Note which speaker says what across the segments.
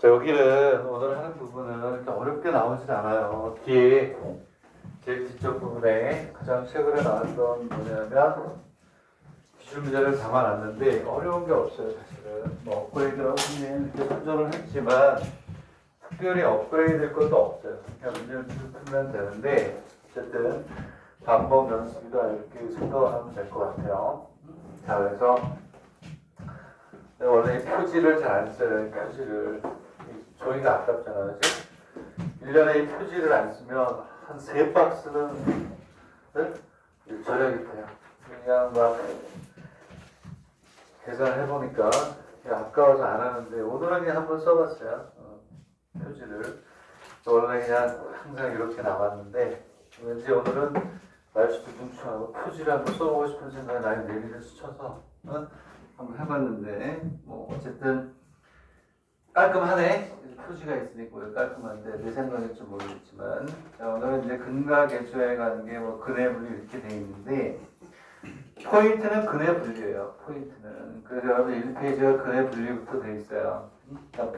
Speaker 1: 자, 여기는 오늘 하는 부분은 이렇게 어렵게 나오진 않아요. 뒤에 제일 뒤쪽 부분에 가장 최근에 나왔던 뭐냐면 기출 문제를 담아놨는데 어려운 게 없어요. 사실은 뭐 업그레이드라고 선생님 이렇게 선전을 했지만 특별히 업그레이드 될 것도 없어요. 그냥 문제를 쭉 풀면 되는데 어쨌든 반복 연습이다 이렇게 생각을 하면 될 것 같아요. 자, 그래서 원래 표지를 잘 안 써요. 표지를 종이가 아깝잖아요. 그치? 1년에 이 표지를 안 쓰면 한 3박스는 절약이 돼요. 그냥 막 계산을 해보니까 아까워서 안 하는데 오늘은 그냥 한번 써봤어요. 표지를. 원래 그냥 항상 이렇게 나왔는데 왠지 오늘은 날씨도 뭉충하고 표지를 한번 써보고 싶은 생각에 나의 내리를 스쳐서 한번 해봤는데 뭐 어쨌든 깔끔하네. 표지가 있으니까 깔끔한데 내 생각일지 모르겠지만 자, 오늘은 이제 근과 계수에 관한 게 뭐 근해 분류 이렇게 되어 있는데 포인트는 근해 분류예요. 포인트는 그래서 여러분 1페이지가 근해 분류부터 되어 있어요.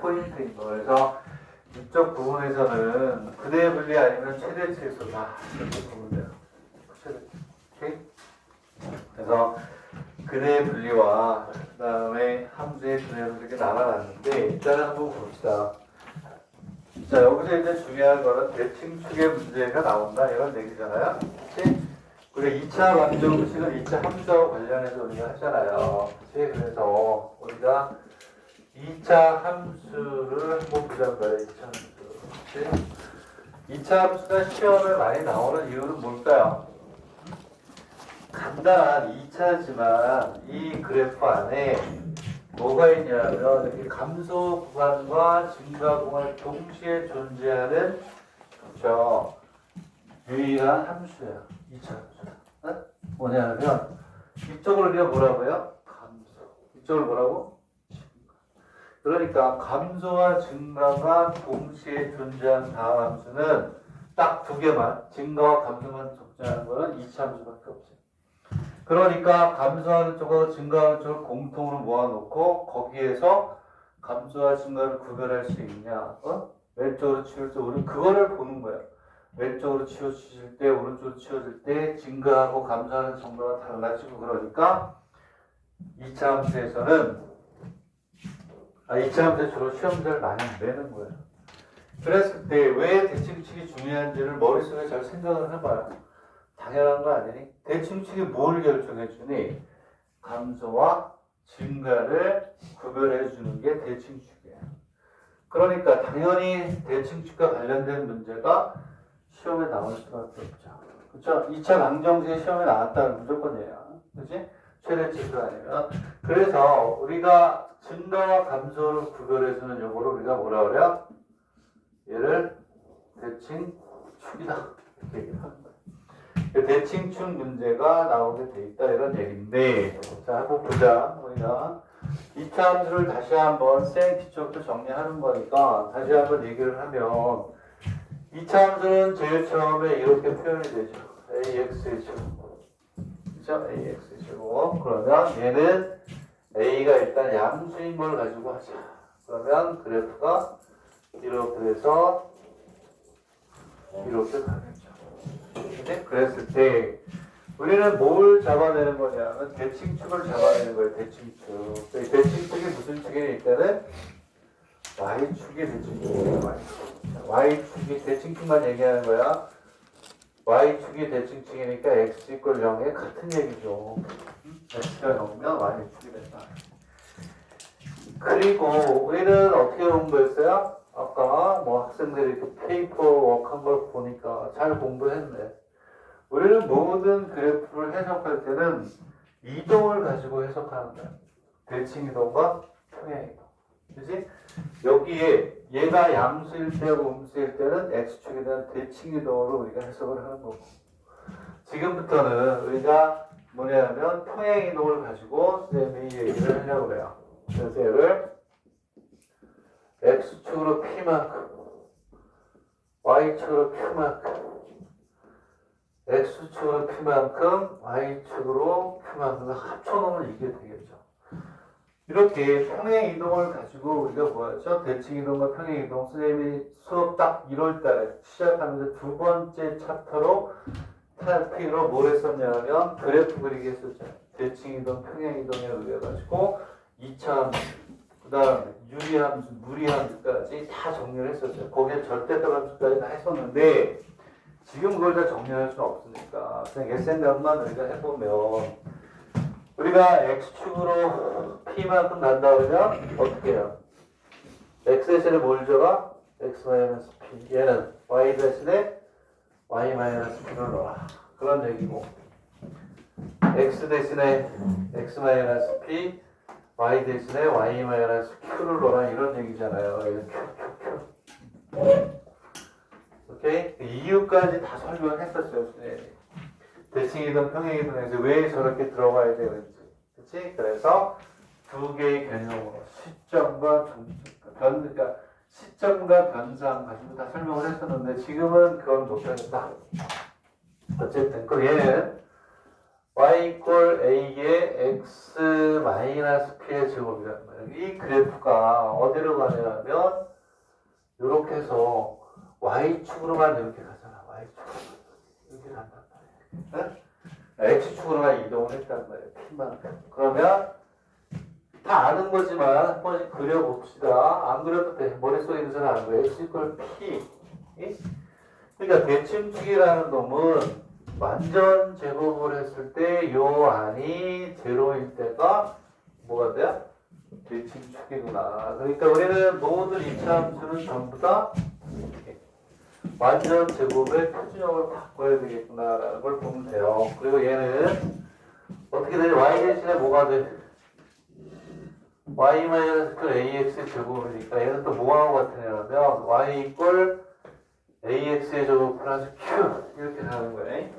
Speaker 1: 포인트인 거. 그래서 이쪽 부분에서는 근해 분류 아니면 최대치에서다 이렇게 보면 돼요. 최대치. 오케이? 그래서 근해 분리와 그 다음에 함수의 근해로 이렇게 나눠놨는데 일단은 한번 봅시다. 자, 여기서 이제 중요한 거는 대칭축의 문제가 나온다 이런 얘기잖아요. 그치? 우리가 2차 방정식은 2차 함수하고 관련해서 우리가 하잖아요. 그치? 그래서 우리가 2차 함수를 한번 보자는 거예요. 2차 함수. 그치? 2차 함수가 시험에 많이 나오는 이유는 뭘까요? 간단한 2차지만 이 그래프 안에 뭐가 있냐면 이렇게 감소 구간과 증가 구간이 동시에 존재하는 그렇죠. 유일한 함수예요. 2차 함수. 뭐냐면 이쪽을 우리가 뭐라고요? 감소. 이쪽을 뭐라고? 증가. 그러니까 감소와 증가가 동시에 존재하는 다음 함수는 딱 두 개만 증가와 감소만 존재하는 거는 2차 함수밖에 없어요. 그러니까 감소하는 쪽하고 증가하는 쪽을 공통으로 모아놓고 거기에서 감소와 증가를 구별할 수 있냐? 왼쪽으로 치울 때 우리는 그거를 보는 거예요. 왼쪽으로 치워주실 때 오른쪽으로 치워질 때 증가하고 감소하는 정도가 달라지고 그러니까 2차 함수에서는 2차 함수에 주로 시험지를 많이 내는 거예요. 그랬을 때 왜 대칭축이 중요한지를 머릿속에 잘 생각을 해봐요. 당연한 거 아니니? 대칭축이 뭘 결정해 주니? 감소와 증가를 구별해 주는 게 대칭축이에요. 그러니까 당연히 대칭축과 관련된 문제가 시험에 나올 수밖에 없죠. 그렇죠? 2차 방정식이 시험에 나왔다는 무조건이에요. 그렇지? 최대치수 아니면. 그래서 우리가 증가와 감소를 구별해 주는 용어로 우리가 뭐라 그래요? 얘를 대칭축이다. 이렇게 얘기를 하는 거예요. 대칭축 문제가 나오게 돼 있다 이런 얘기인데 자 한번 보자. 우리가 2차 함수를 다시 한번 생 뒤쪽도 정리하는 거니까 다시 한번 얘기를 하면 2차 함수는 제일 처음에 이렇게 표현이 되죠. AX이죠. 그렇죠? AX이고 그러면 얘는 A가 일단 양수인 걸 가지고 하자. 그러면 그래프가 이렇게 돼서 이렇게 가겠죠. 그랬을 때 우리는 뭘 잡아내는 거냐면 대칭축을 잡아내는 거예요. 대칭축. 대칭축이 무슨 축이냐 일단은 Y축이 대칭축이에요. Y축이 대칭축만 얘기하는 거야. Y축이 대칭축이니까 X = 0에 같은 얘기죠. X가 0이면 Y축이 된다. 그리고 우리는 어떻게 공부했어요? 아까 뭐 학생들이 이렇게 페이퍼 워크한 걸 보니까 잘 공부했네. 우리는 모든 그래프를 해석할 때는 이동을 가지고 해석하는 거야. 대칭 이동과 평행 이동. 그지? 여기에 얘가 양수일 때하고 음수일 때는 x축에 대한 대칭 이동으로 우리가 해석을 하는 거고. 지금부터는 우리가 뭐냐면 평행 이동을 가지고 쌤이 얘기를 하려고 그래요. 그래서 얘를 x축으로 p만큼, y축으로 q만큼, x축으로 p만큼, y축으로 q만큼 합쳐놓으면 이게 되겠죠. 이렇게 평행 이동을 가지고 우리가 뭐였죠? 대칭 이동과 평행 이동. 선생님이 수업 딱 1월 달에 시작하면서 두 번째 챕터로 탈피로 뭘 했었냐면 그래프 그리기 했었죠. 대칭 이동, 평행 이동에 의해 가지고 2차 그다음 유리함수, 무리함수까지 다 정리를 했었어요. 거기에 절대값 함수까지 다 했었는데 지금 그걸 다 정리할 수는 없으니까 그냥 예센값만 우리가 해보면 우리가 x축으로 p만큼 간다 그러면 어떻게 해요? x 대신에 뭘 줘봐? x-p 얘는 y 대신에 y-p를 넣어라 그런 얘기고 x 대신에 x-p y 대신에 y-q를 넣어라 이런 얘기잖아요. q. 오케이? 이유까지 다 설명을 했었어요. 대칭이든 평행이든에서 왜 저렇게 들어가야 되는지. 그치? 그래서 두 개의 개념으로 시점과 그러니까 시점과 변상 가지고 다 설명을 했었는데 지금은 그건 못하겠다. 어쨌든 그럼 얘는 y 이퀄 a의 x 마이너스 p의 제곱이란 말이에요. 이 그래프가 어디로 가냐면 이렇게 해서 y축으로만 이렇게 가잖아. y축으로 이렇게 간단 말이에요. 네? x축으로만 이동을 했단 말이에요. p만. 그러면 다 아는 거지만 한 번씩 그려봅시다. 안 그려도 돼. 머릿속에 있는 사람 안 그려. x 이퀄 p. 그러니까 대칭축이라는 놈은 완전 제곱을 했을 때 요 안이 제로일 때가 뭐가 돼요? 대칭축이구나. 그러니까 우리는 모든 이차함수는 전부 다 완전 제곱의 표준형으로 바꿔야 되겠구나라는 걸 보면 돼요. 그리고 얘는 어떻게 되냐? y 대신에 뭐가 돼? y-ax의 제곱이니까 얘는 또 뭐하고 같으냐면 y 이퀄 ax의 제곱 플러스 q 이렇게 하는 거예요.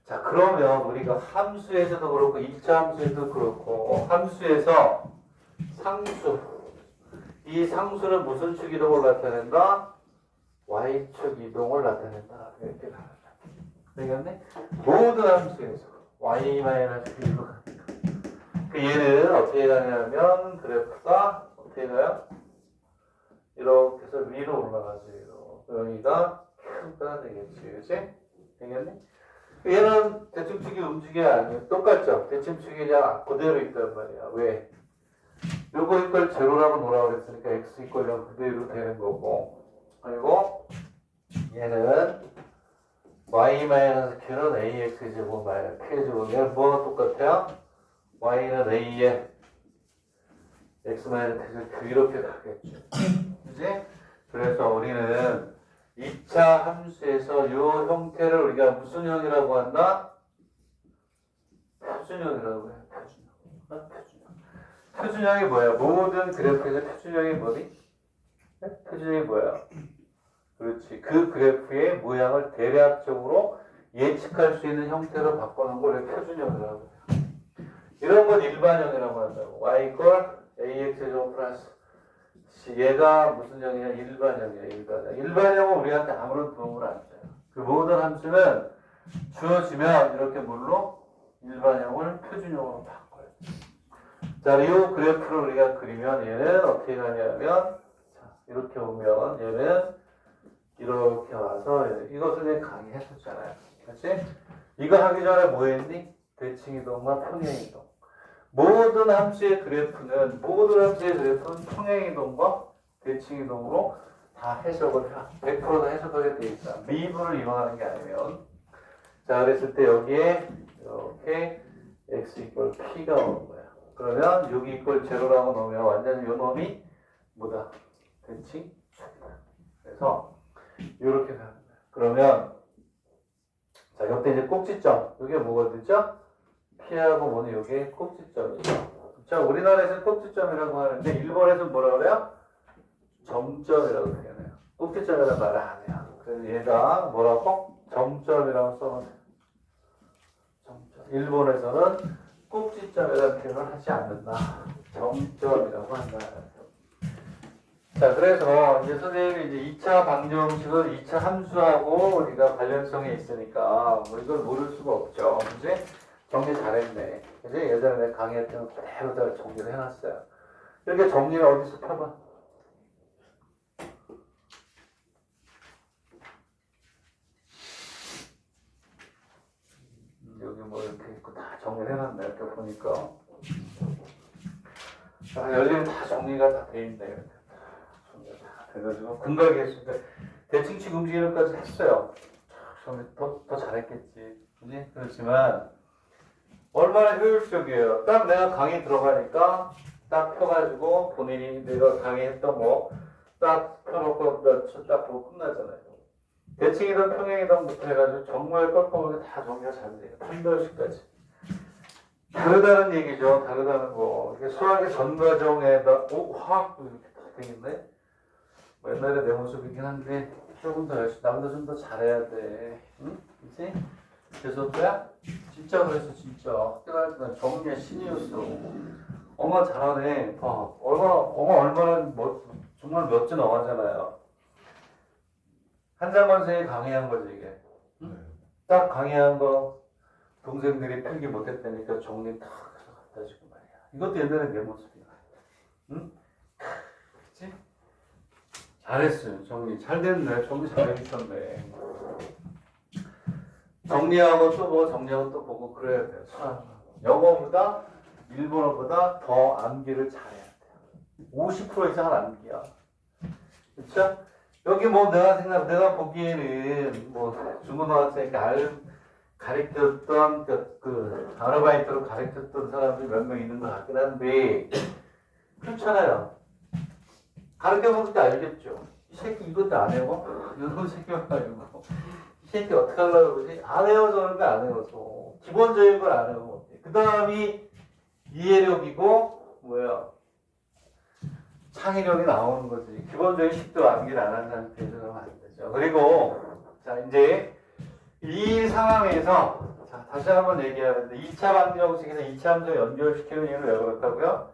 Speaker 1: 자, 그러면 우리가 함수에서도 그렇고 2차 함수에도 그렇고 함수에서 상수 이 상수는 무슨 축 이동을 나타낸다? y축 이동을 나타낸다. 이렇게 나타낸다. 되겠네? 모든 함수에서 y-q로 갑니다. 그 얘는 어떻게 가냐면 그래프가 어떻게 가요? 이렇게 해서 위로 올라가죠. 여기가 q가 되겠지. 그치? 되겠네? 얘는 대칭축이 움직이 아니에요. 똑같죠? 대칭축이 그냥 그대로 있단 말이야. 왜? 요거 이퀄 제로라고 놓으라고 그랬으니까 x 이퀄 0 그대로 되는 거고 그리고 얘는 y-q는 ax 제곱 마이너스 p 제곱 얘는 뭐가 똑같아요? y는 a에 x-p 이렇게 가겠죠. 그지? 그래서 우리는 2차 함수에서 이 형태를 우리가 무슨 형이라고 한다? 표준형이라고 해요. 표준형. 표준형이 뭐야? 모든 그래프에서 표준형이 뭐니? 표준형이 뭐야? 그렇지. 그 그래프의 모양을 대략적으로 예측할 수 있는 형태로 바꾸는 걸 표준형이라고 해요. 이런 건 일반형이라고 한다고. y 이퀄 ax의 제곱 플러스 얘가 무슨 형이냐? 일반형이야. 일반형은 우리한테 아무런 도움을 안 줘요. 그 모든 함수는 주어지면 이렇게 뭘로? 일반형을 표준형으로 바꿔요. 자, 이 그래프를 우리가 그리면 얘는 어떻게 가냐면 자, 이렇게 오면 얘는 이렇게 와서 이것을 강의했었잖아요. 그렇지? 이거 하기 전에 뭐 했니? 대칭이동과 평행이동. 모든 함수의 그래프는 평행이동과 대칭이동으로 다 해석을 100% 다 해석하게 돼 있다. 미분을 이용하는 게 아니면 자 그랬을 때 여기에 이렇게 x 이퀄 p가 오는 거야. 그러면 여기 이퀄 제로라고 넣으면 완전히 요 놈이 뭐다? 대칭축이다. 그래서 이렇게 가는 거야. 그러면 자 이때 이제 꼭지점 이게 뭐가 되죠? P하고 뭐는 이게 꼭지점이죠. 자, 우리나라에서는 꼭지점이라고 하는데 일본에서는 뭐라 그래요? 점점이라고 표현해요. 꼭지점이라는 말을 안 해요. 그래서 얘가 뭐라고? 점점이라고 써놓으세요. 점점. 일본에서는 꼭지점이라는 표현을 하지 않는다. 점점이라고 한다. 자, 그래서 이제 선생님이 이제 2차 방정식은 2차 함수하고 우리가 관련성이 있으니까 뭐 이걸 모를 수가 없죠. 그지? 정리 잘했네. 그지? 예전에 내가 강의할 때는 그대로 다 정리를 해놨어요. 이렇게 정리를 어디서 펴봐? 여기 뭐 이렇게 있고 다 정리를 해놨네. 이렇게 보니까. 열리면 다 정리가 다 돼 있네. 이렇게. 정리가 다 돼가지고 근거하게 했으니까 대칭식 움직이는까지 했어요. 더 잘했겠지. 그지? 그렇지만 얼마나 효율적이에요. 딱 내가 강의 들어가니까 딱 펴가지고 본인이 내가 강의했던 뭐 딱 펴놓고 딱 보고 끝나잖아요. 대칭이든 평행이든부터 해가지고 정말 꼼꼼하게 다 정리가 잘 돼요. 판별식까지. 다르다는 얘기죠. 다르다는 거. 이게 수학의 전 과정에다 화학도 이렇게 다 되겠네. 뭐 옛날에 내 모습이긴 한데 조금 더 열심히 나보다 좀 더 잘해야 돼. 응? 그치? 그래서 뭐야? 진짜 그래서 진짜 학교 다닐 때는 정리의 신이었어. 엄마 잘하네. 엄마 얼마나 정말 몇 주 나가잖아요. 한장관 선생님이 강의한 거지 이게. 응? 딱 강의한 거 동생들이 필기 못했다니까 정리 딱 해서 갖다 주고 말이야. 이것도 옛날에 내 모습이야. 응? 그치? 잘했어요. 정리 잘 됐네. 정리 잘해주셨네. 정리하고 또 뭐 정리하고 또 보고 그래야 돼요. 영어보다 일본어보다 더 암기를 잘해야 돼요. 50% 이상은 암기야. 그쵸? 여기 뭐 내가 보기에는 뭐 중고등학생 가르쳤던 그 아르바이트로 가르쳤던 사람들이 몇 명 있는 것 같긴 한데 그렇잖아요. 가르쳐볼 때 알겠죠. 이 새끼 이것도 안 해고 이런 새끼만 아니고 이 새끼 어떻게 하려고 그러지? 안 해워서 그런 거 안 해워서 기본적인 걸 안 해고 그 다음이 이해력이고 뭐야 창의력이 나오는 거지. 기본적인 식도 암기를 안 한 상태에서 그러면 안 되죠. 그리고 자 이제 이 상황에서 자 다시 한번 얘기하는데 2차 방정식에서 2차 함수 연결시키는 이유는 왜 그렇다고요?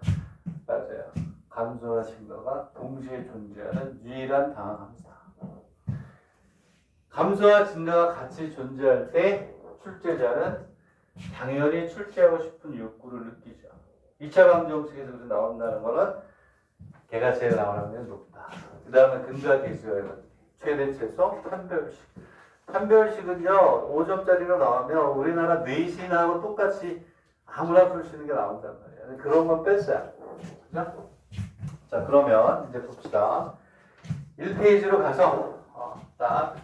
Speaker 1: 맞아요. 감소와 증가가 동시에 존재하는 유일한 방향합니다. 감소와 증가가 같이 존재할 때 출제자는 당연히 출제하고 싶은 욕구를 느끼죠. 2차 방정식에서 나온다는 거는 걔가 제일 나오는 확률이 높다. 그 다음에 근거가 계수가 최대 최소 판별식. 판별식은요 5점짜리로 나오면 우리나라 내신하고 똑같이 아무나 풀 수 있는 게 나온단 말이에요. 그런 건 뺐어요. 그죠? 자 그러면 이제 봅시다. 1페이지로 가서 딱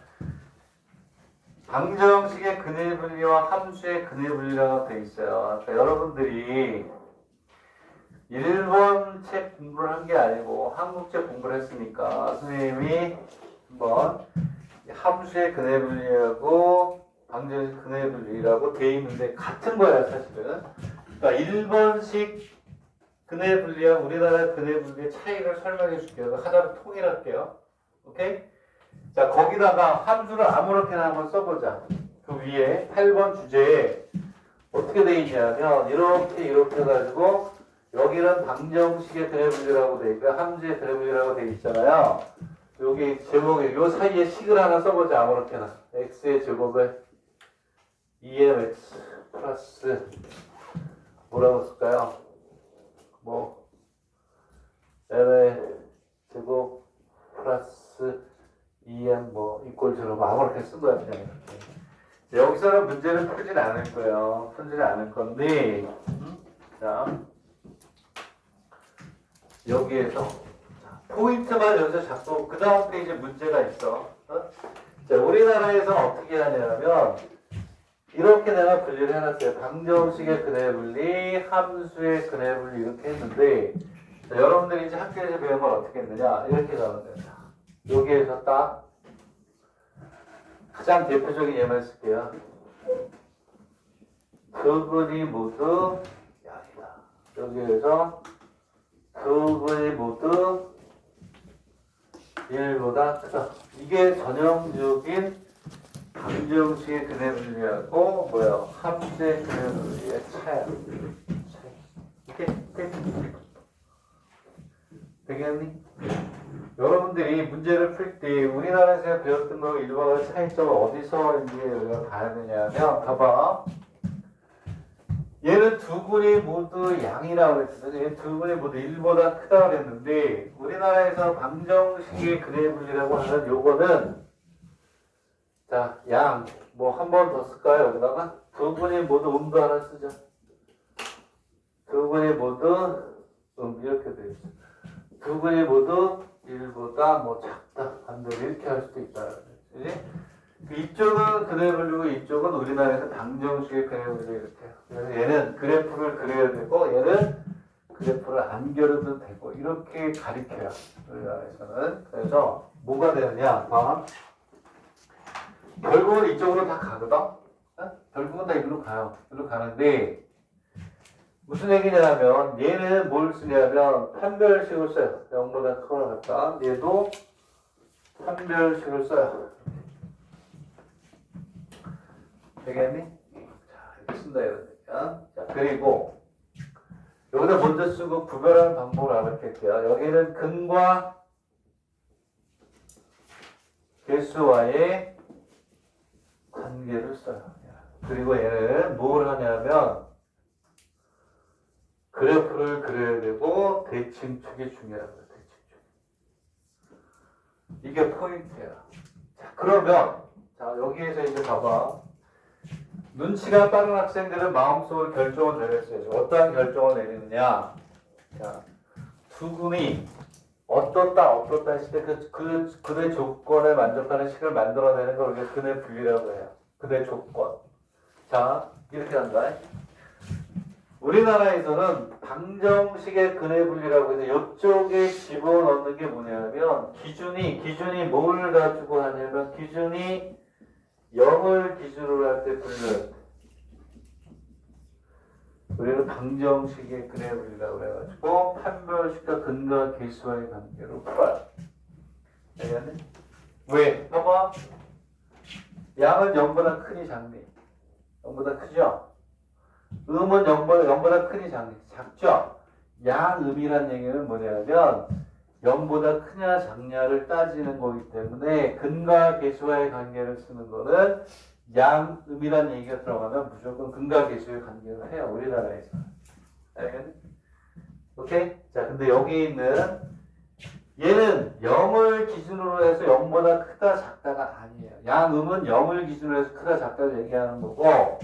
Speaker 1: 방정식의 근해 분리와 함수의 근해 분리라고 되어 있어요. 그러니까 여러분들이 일본 책 공부를 한 게 아니고 한국 책 공부를 했으니까 선생님이 한번 함수의 근해 분리하고 방정식 근해 분리라고 되어 있는데 같은 거야 사실은. 그러니까 일본식 근해 분리와 우리나라 근해 분리의 차이를 설명해 줄게요. 하나로 통일할게요. 오케이? 자 거기다가 함수를 아무렇게나 한번 써보자. 그 위에 8번 주제에 어떻게 되어 있냐면 이렇게 해가지고 여기는 방정식의 근해 분리라고 되어 있고 함수의 근해 분리라고 되어 있잖아요. 여기 제목에 요 사이에 식을 하나 써보자. 아무렇게나 x의 제곱에 2mx 플러스 뭐라고 쓸까요? 뭐 m의 제곱 플러스 2m 뭐 이꼴0 아무렇게 쓴 거야 그냥. 여기서는 문제를 풀진 않을 거예요. 풀진 않을 건데 자 여기에서 포인트만 여기서 잡고 그 다음 페이지에 문제가 있어. 자, 우리나라에서는 어떻게 하냐면 이렇게 내가 분리를 해놨어요. 방정식의 근해 분리, 함수의 근해 분리 이렇게 했는데 자, 여러분들이 이제 학교에서 배운 걸 어떻게 했느냐 이렇게 가면 됩니다. 여기에서 딱 가장 대표적인 예만 쓸게요. 두 근이 모두 0이다. 여기에서 두 근이 모두 1보다 크다. 이게 전형적인 방정식의 근해 분리하고 뭐야 함수의 근해 분리의 차이. 이렇게 되겠니? 여러분들이 문제를 풀 때 우리나라에서 배웠던 거 일본어의 차이점을 어디서 이제 우리가 봐야 되냐면 봐봐. 얘는 두 군이 모두 양이라고 그랬거든요. 얘 두 군이 모두 1보다 크다고 그랬는데 우리나라에서 방정식의 근의 분리라고 하는 요거는 자, 양 뭐 한 번 더 쓸까요? 여기다가 두 군이 모두 음도 하나 쓰죠. 두 군이 모두 이렇게 돼 있어. 두 군이 모두 1보다 뭐 작다, 반대로 이렇게 할 수도 있다. 그지? 이쪽은 근의 분류고 이쪽은 우리나라에서 방정식의 근의 분류 이렇게 해요. 그래서 얘는 그래프를 그려야 되고 얘는 그래프를 안 그려도 되고 이렇게 가리켜요. 우리나라에서는. 그래서 뭐가 되느냐? 봐. 결국은 이쪽으로 다 가거든? 어? 결국은 다 이리로 가요. 이리로 가는데 무슨 얘기냐면 얘는 뭘 쓰냐면 판별식을 써요. 0보다 크거나 같다. 얘도 판별식을 써요. 되겠니? 자, 이렇게 쓴다 이러니까. 자, 그리고 여기다 먼저 쓰고 구별하는 방법을 알려드릴게요. 여기는 근과 개수와의 관계를 써요. 그리고 얘는 뭘 하냐면 그래프를 그려야 되고 대칭축이 중요하고요. 대칭축. 이게 포인트야. 자, 그러면 자 여기에서 이제 봐봐. 눈치가 빠른 학생들은 마음속으로 결정을 내렸어요. 어떠한 결정을 내리느냐. 자, 두 군이 어떻다 했을 때 그의 조건에 만족하는 식을 만들어내는 걸 우리가 근의 분리라고 해요. 근의 조건. 자, 이렇게 한다. 우리나라에서는 방정식의 근의 분리라고 해서 이쪽에 집어넣는 게 뭐냐면 기준이 뭘 가지고 하냐면 기준이 0을 기준으로 할 때 분류할 때 우리는 방정식의 근의 분리라고 해가지고 판별식과 근과 개수와의 관계로 풀어요. 알겠니? 왜? 봐봐. 양은 0보다 크니 작니? 0보다 크죠? 음은 0보다 크니 작니? 작죠? 양음이란 얘기는 뭐냐면 0보다 크냐 작냐를 따지는 거기 때문에 근과 개수와의 관계를 쓰는 거는 양음이란 얘기가 들어가면 무조건 근과 개수의 관계를 해요. 우리나라에서. 알겠니? 오케이? 자, 근데 여기 있는 얘는 0을 기준으로 해서 0보다 크다 작다가 아니에요. 양음은 0을 기준으로 해서 크다 작다를 얘기하는 거고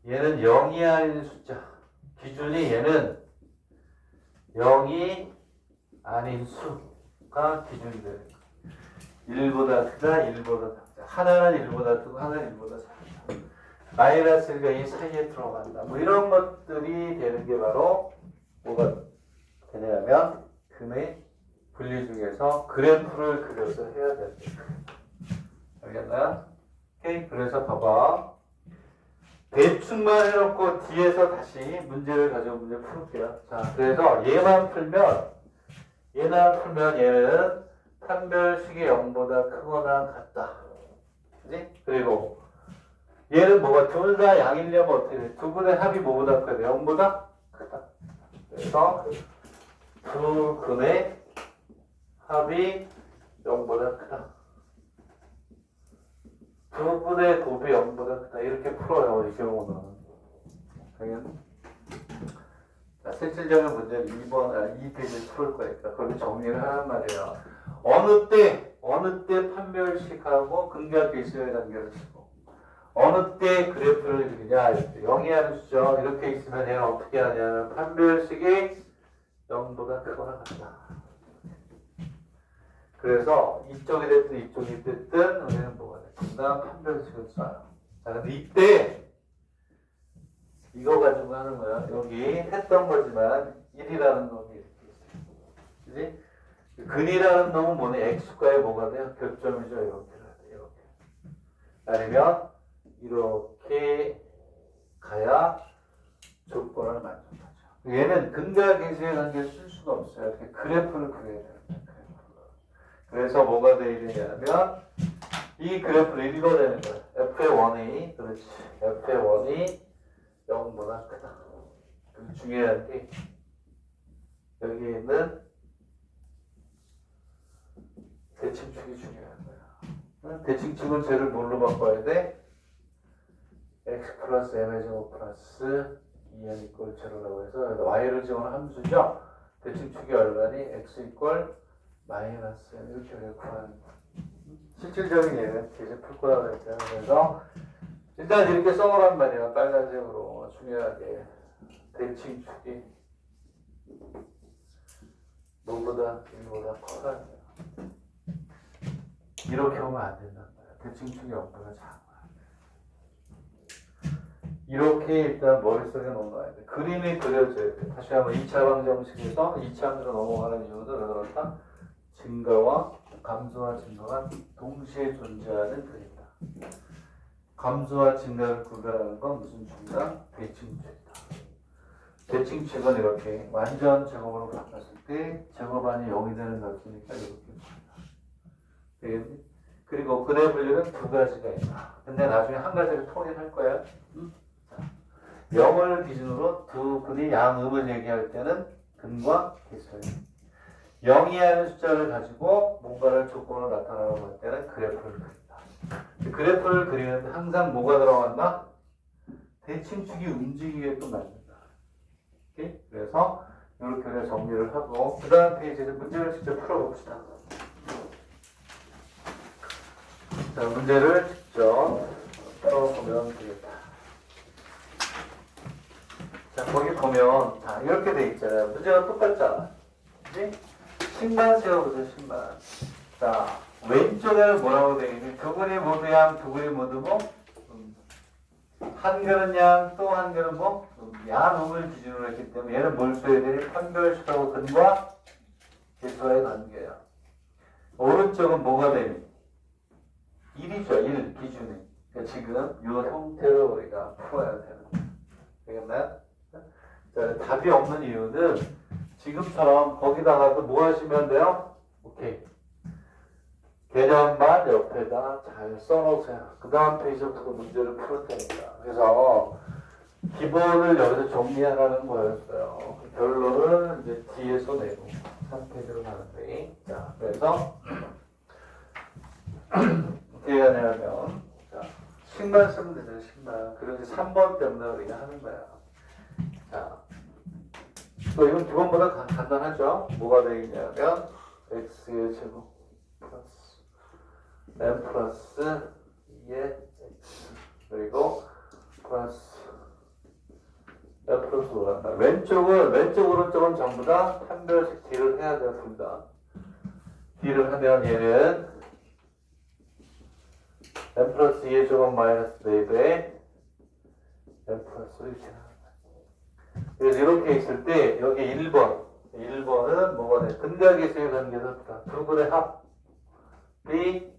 Speaker 1: 얘는 0이 아닌 숫자. 기준이 얘는 0이 아닌 수가 기준이 되는 거예요. 1보다 크다, 1보다 작다. 하나는 1보다 크고 하나는 1보다 작다. 마이너스가 이 사이에 들어간다. 뭐 이런 것들이 되는 게 바로 뭐가 되냐면 근의 분리 중에서 그래프를 그려서 해야 된다. 알겠나요? 오케이. 그래서 봐봐. 대충만 해놓고 뒤에서 다시 문제를 가지고 문제 풀게요. 자, 그래서 얘만 풀면 얘는 판별식이 0보다 크거나 같다. 그지? 그리고 얘는 뭐가 둘 다 양이려면 어떻게 돼? 두 근의 합이 뭐보다 커야 돼? 0보다 크다. 그래서 두 근의 합이 0보다 크다. 두 분의 곱이 0보다 크다. 이렇게 풀어요. 이 경우는. 당연히. 자, 실질적인 문제는 2페이지를 풀을 거니까 그걸 정리를 하란 말이에요. 어느 때 판별식하고 근과 개수의 관계를 쓰고 어느 때 그래프를 그리냐. 0이 하는 수죠. 이렇게 있으면 얘는 어떻게 하냐면 판별식이 0보다 크거나 같다. 그래서 이쪽이 됐든 이쪽이 됐든 우리는 뭐가 돼? 분당 판별식을 써요. 자, 근데 이때 이거 가지고 하는 거야. 여기 했던 거지만 1이라는 놈이 이렇게 있어요. 그지? 근이라는 놈은 뭐냐? x과의 뭐가 돼요? 교점이죠. 이렇게. 아니면 이렇게 가야 조건을 만족하죠. 얘는 근과 개수의 관계를 쓸 수가 없어요. 이렇게 그래프를 그려야 돼요. 그래서 뭐가 되어야 되냐면 이 그래프를 읽어내는 거야. f의 1이 그렇지. f의 1이 0보다 크다. 그 중요한 게 여기 있는 대칭축이 중요한 거야. 대칭축은 쟤를 뭘로 바꿔야 돼? x 플러스 m의 제곱 플러스 2n 이꼴 제로라고 해서 y를 지원한 함수죠. 대칭축이 얼마니? x 이꼴 마이너스 n 이렇게 우리가 구하는 거야. 실질적인 예는 계속 풀 거라고 했잖아. 그래서 일단 이렇게 써놓으란 말이야. 빨간색으로 중요하게 대칭축이 뭐보다 1보다 커다는 거야. 이렇게 오면 안 된단 말이야. 대칭축이 0보다 작아. 이렇게 일단 머릿속에 넣어놔야 돼. 그림이 그려져야 돼. 다시 한번 2차 방정식에서 2차 함수로 넘어가는 이유는 그렇다. 증가와 감소와 증가가 동시에 존재하는 그림이다. 감소와 증가를 구별하는 건 무슨 축이다? 대칭축이다. 대칭축은 이렇게 완전 제곱으로 바꿨을 때 제곱안이 0이 되는 값이니까 이렇게 되겠니? 그리고 근의 분류는 두 가지가 있다. 근데 나중에 한 가지를 통일할 거야. 0을 기준으로 두 근의 양음을 얘기할 때는 근과 개수예요. 0이 하는 숫자를 가지고 뭔가를 조건으로 나타나라고 할 때는 그래프를 그린다. 그래프를 그리는데 항상 뭐가 들어간다? 대칭축이 움직이게끔 만든다. 오케이? 그래서 이렇게 우리가 정리를 하고 그 다음 페이지에서 문제를 직접 풀어봅시다. 자, 문제를 직접 풀어보면 되겠다. 자, 거기 보면 자, 이렇게 돼 있잖아요. 문제가 똑같잖아. 그치? 10만 세워보세요. 10만. 자, 왼쪽에는 뭐라고 되어 있니? 두 근이 모두 양, 두 근이 모두 뭐? 한 근은 양, 또 한 근은 뭐? 양음을 기준으로 했기 때문에 얘는 뭘 써야 되니? 판별식하고 근과 개수와의 관계야. 오른쪽은 뭐가 되니? 1이죠. 1 기준이. 그러니까 지금 이 형태로 우리가 풀어야 되는 거야. 되겠나요? 자, 답이 없는 이유는 지금처럼 거기다가도 뭐 하시면 돼요? 오케이. 개념만 옆에다 잘 써놓으세요. 그 다음 페이지부터 문제를 풀 테니까. 그래서 기본을 여기서 정리하라는 거였어요. 결론은 이제 뒤에서 내고 3페이지로 가는데. 자, 그래서 어떻게 하냐면 자, 10만 쓰면 되잖아. 10만. 그래서 3번 때문에 우리가 하는 거야. 자, 또 이건 기본보다 간단하죠. 뭐가 되겠냐면 x의 제곱 플러스 n 플러스 2의 x 그리고 플러스 n 플러스 5란다. 왼쪽 오른쪽은 전부 다 판별식 딜을 해야 돼요. 둘 다. 딜을 하면 얘는 n 플러스 2의 제곱 마이너스 4배 n 플러스 이렇게 나와요. 그래서 이렇게 있을 때 여기 1번은 뭐가 돼? 근과 계수의 관계에서 두 근의 합 b